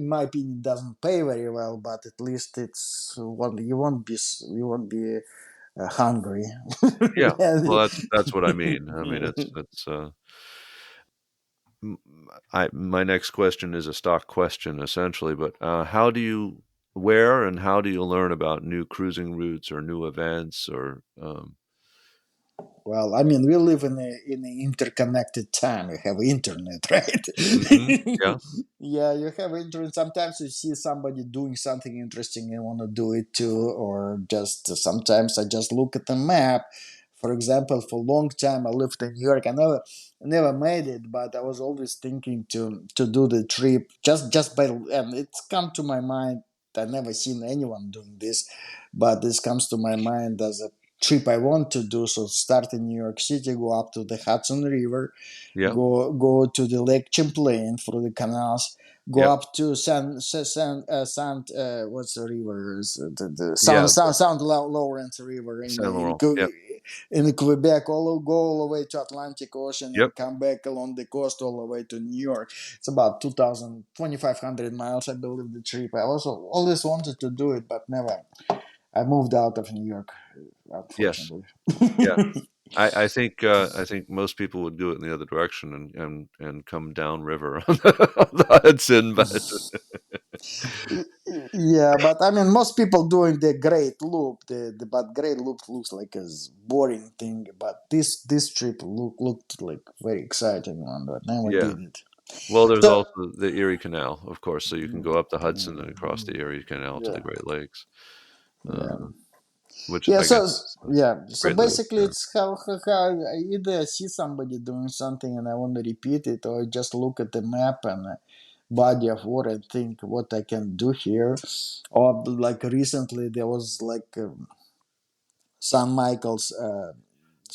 Speaker 2: my opinion, it doesn't pay very well, but at least it's one. You won't be hungry.
Speaker 1: yeah,
Speaker 2: And
Speaker 1: well, that's what I mean. I mean, it's m I my next question is a stock question essentially, but, where and how do you learn about new cruising routes or new events or,
Speaker 2: well, I mean, we live in an interconnected time. You have internet, right?
Speaker 1: mhm, yeah,
Speaker 2: Yeah, you have internet. Sometimes you see somebody doing something interesting and want to do it too, or just sometimes I just look at the map. For example, for a long time I lived in New York. I never made it, but I was always thinking to do the trip just by, and it's come to my mind. I never seen anyone doing this, but this comes to my mind as a trip I want to do. So start in New York City, go up to the Hudson River,
Speaker 1: yeah,
Speaker 2: go to the Lake Champlain through the canals, go
Speaker 1: yeah,
Speaker 2: up to what's the river? The
Speaker 1: yeah,
Speaker 2: Sound Lawrence River
Speaker 1: Saint Laurent, yep,
Speaker 2: in Quebec, go all the way to Atlantic Ocean
Speaker 1: yep,
Speaker 2: and come back along the coast all the way to New York. It's about 2,500 miles, I believe, the trip. I also always wanted to do it, but never. I moved out of New York,
Speaker 1: yes,
Speaker 2: unfortunately.
Speaker 1: yeah. I think most people would do it in the other direction and come downriver on the Hudson, but
Speaker 2: Yeah, but I mean, most people doing the Great Loop, but Great Loop looks like a boring thing. But this trip looked like very exciting one, but never
Speaker 1: yeah.
Speaker 2: did it.
Speaker 1: Well, there's
Speaker 2: So
Speaker 1: also the Erie Canal, of course, so you can go up the Hudson and across the Erie Canal to the
Speaker 2: yeah,
Speaker 1: Great Lakes,
Speaker 2: yeah.
Speaker 1: uh, which
Speaker 2: Yeah,
Speaker 1: I guess
Speaker 2: so
Speaker 1: is
Speaker 2: yeah, so
Speaker 1: Great Lakes,
Speaker 2: basically
Speaker 1: yeah.
Speaker 2: it's how I either see somebody doing something and I want to repeat it, or I just look at the map and body of water and think what I can do here. Or like recently there was like San Michael's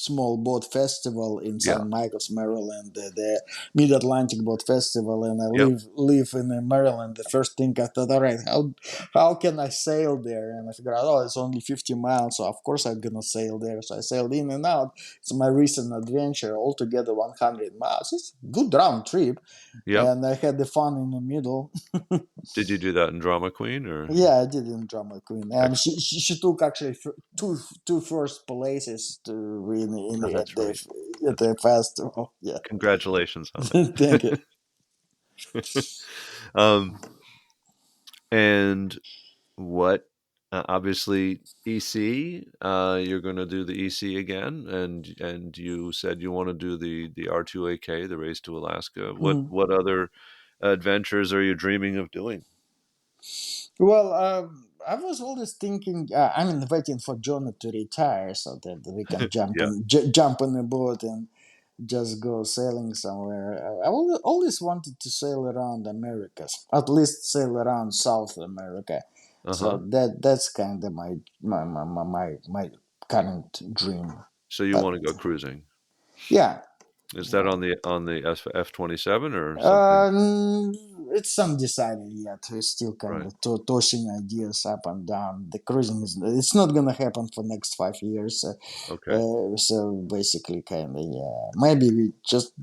Speaker 2: small boat festival in
Speaker 1: Yeah.
Speaker 2: St. Michael's, Maryland, the Mid Atlantic Boat Festival, and I
Speaker 1: Yep.
Speaker 2: live in Maryland. The first thing I thought, all right, how can I sail there? And I figured out, oh, it's only 50 miles, so of course I'm gonna sail there. So I sailed in and out. It's my recent adventure, altogether 100 miles. It's a good round trip,
Speaker 1: Yep.
Speaker 2: and I had the fun in the middle.
Speaker 1: Did you do that in Drama Queen or?
Speaker 2: Yeah, I did in Drama Queen, and
Speaker 1: Excellent.
Speaker 2: she took actually two first places to win
Speaker 1: Oh,
Speaker 2: at
Speaker 1: that's right. That's
Speaker 2: the festival. Yeah,
Speaker 1: congratulations on
Speaker 2: thank you.
Speaker 1: that. um, and what? Obviously, EC. You're going to do the EC again, and you said you want to do the R2AK, the Race to Alaska.
Speaker 2: Mm.
Speaker 1: What other adventures are you dreaming of doing?
Speaker 2: Well, I was always thinking. I mean, waiting for Jonah to retire so that we can
Speaker 1: Yeah.
Speaker 2: jump on a boat and just go sailing somewhere. Always wanted to sail around Americas, at least sail around South America.
Speaker 1: Uh
Speaker 2: So
Speaker 1: huh.
Speaker 2: that's kind of my current dream.
Speaker 1: So you
Speaker 2: But
Speaker 1: want to go cruising?
Speaker 2: yeah,
Speaker 1: Is that
Speaker 2: yeah.
Speaker 1: on the F-27 or something?
Speaker 2: It's undecided yet. We're still kind
Speaker 1: Right.
Speaker 2: of tossing ideas up and down. The cruising is it's not gonna happen for next 5 years.
Speaker 1: Okay.
Speaker 2: So basically, kind of yeah. Maybe we just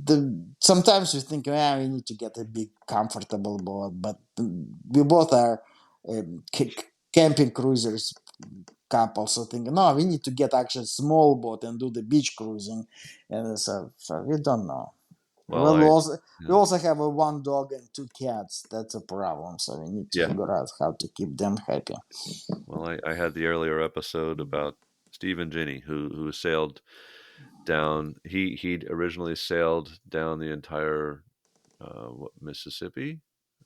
Speaker 2: sometimes we think, we need to get a big, comfortable boat, but we both are camping cruisers couple, so thinking, no, we need to get actually small boat and do the beach cruising, and so we don't know.
Speaker 1: Well,
Speaker 2: Well, we
Speaker 1: yeah.
Speaker 2: also have a one dog and two cats. That's a problem. So we need to
Speaker 1: Yeah.
Speaker 2: figure out how to keep them happy.
Speaker 1: Well, I had the earlier episode about Steve and Ginny who sailed down. He'd originally sailed down the entire Mississippi,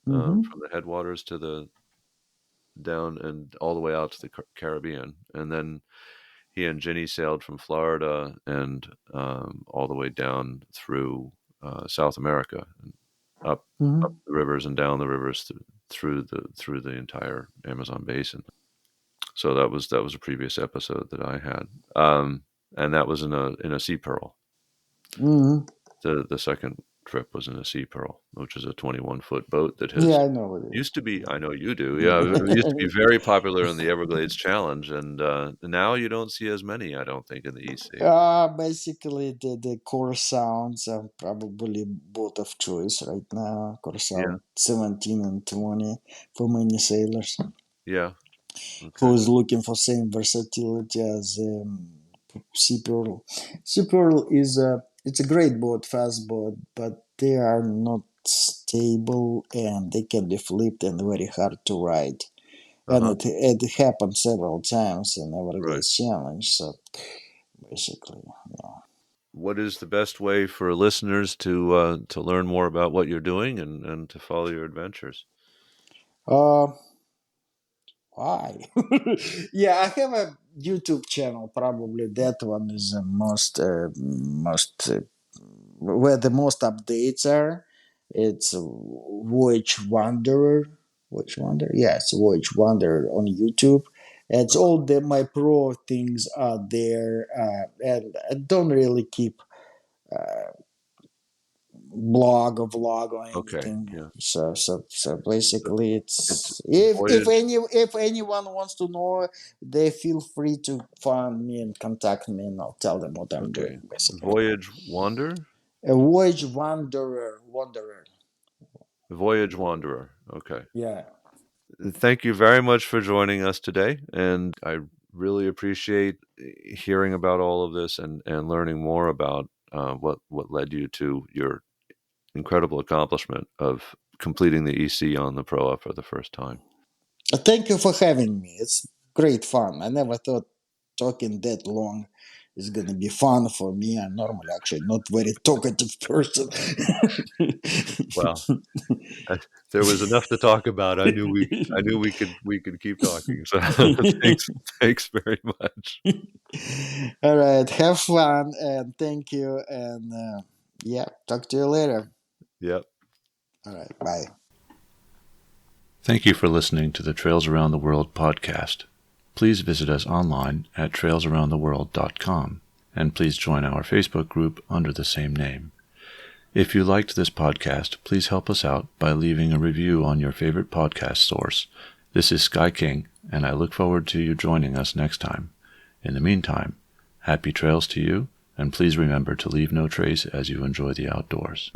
Speaker 2: Mm-hmm.
Speaker 1: from the headwaters to the down and all the way out to the Caribbean, and then he and Ginny sailed from Florida and all the way down through South America, and up
Speaker 2: Mm-hmm.
Speaker 1: the rivers and down the rivers through the entire Amazon basin. So that was a previous episode that I had, and that was in a Sea Pearl.
Speaker 2: Mm-hmm.
Speaker 1: The second trip was in a Sea Pearl, which is a 21-foot boat that has
Speaker 2: Yeah, I know what it
Speaker 1: used to be. I know you do. Yeah, it used to be
Speaker 2: is.
Speaker 1: very popular in the Everglades Challenge, and now you don't see as many. I don't think in the EC.
Speaker 2: Basically, the core sounds are probably both of choice right now. Core
Speaker 1: Yeah,
Speaker 2: sound 17 and 20 for many sailors
Speaker 1: yeah.
Speaker 2: who
Speaker 1: Okay.
Speaker 2: is looking for same versatility as Sea Pearl. Sea Pearl is it's a great boat, fast boat, but they are not stable and they can be flipped and very hard to ride.
Speaker 1: Uh
Speaker 2: And
Speaker 1: huh.
Speaker 2: it happened several times in
Speaker 1: Right.
Speaker 2: Everglades Challenge. So basically, yeah.
Speaker 1: What is the best way for listeners to learn more about what you're doing and to follow your adventures?
Speaker 2: Uh, why? Yeah, I have a YouTube channel. Probably that one is the most where the most updates are. It's Voyage Wanderer. Voyage Wanderer? Yeah, it's Voyage Wanderer on YouTube. It's
Speaker 1: Uh-huh.
Speaker 2: all my pro things are there. And I don't really keep blog or vlog or
Speaker 1: Okay.
Speaker 2: anything.
Speaker 1: Yeah.
Speaker 2: So
Speaker 1: So
Speaker 2: basically,
Speaker 1: it's
Speaker 2: it's
Speaker 1: Voyage.
Speaker 2: if anyone wants to know, they feel free to find me and contact me, and I'll tell them what I'm
Speaker 1: Okay.
Speaker 2: doing. Basically,
Speaker 1: Voyage Wander.
Speaker 2: a Voyage Wanderer.
Speaker 1: Voyage Wanderer. Okay.
Speaker 2: Yeah.
Speaker 1: Thank you very much for joining us today, and I really appreciate hearing about all of this and learning more about what led you to your incredible accomplishment of completing the EC on the Proa for the first time.
Speaker 2: Thank you for having me. It's great fun. I never thought talking that long is gonna be fun for me. I'm normally actually not very talkative person.
Speaker 1: Well, I, there was enough to talk about. I knew we could keep talking. So thanks very much.
Speaker 2: All right, have fun and thank you. And yeah, talk to you later.
Speaker 1: Yep.
Speaker 2: All right, bye.
Speaker 1: Thank you for listening to the Trails Around the World podcast. Please visit us online at trailsaroundtheworld.com. and please join our Facebook group under the same name. If you liked this podcast, please help us out by leaving a review on your favorite podcast source. This is Sky King, and I look forward to you joining us next time. In the meantime, happy trails to you, and please remember to leave no trace as you enjoy the outdoors.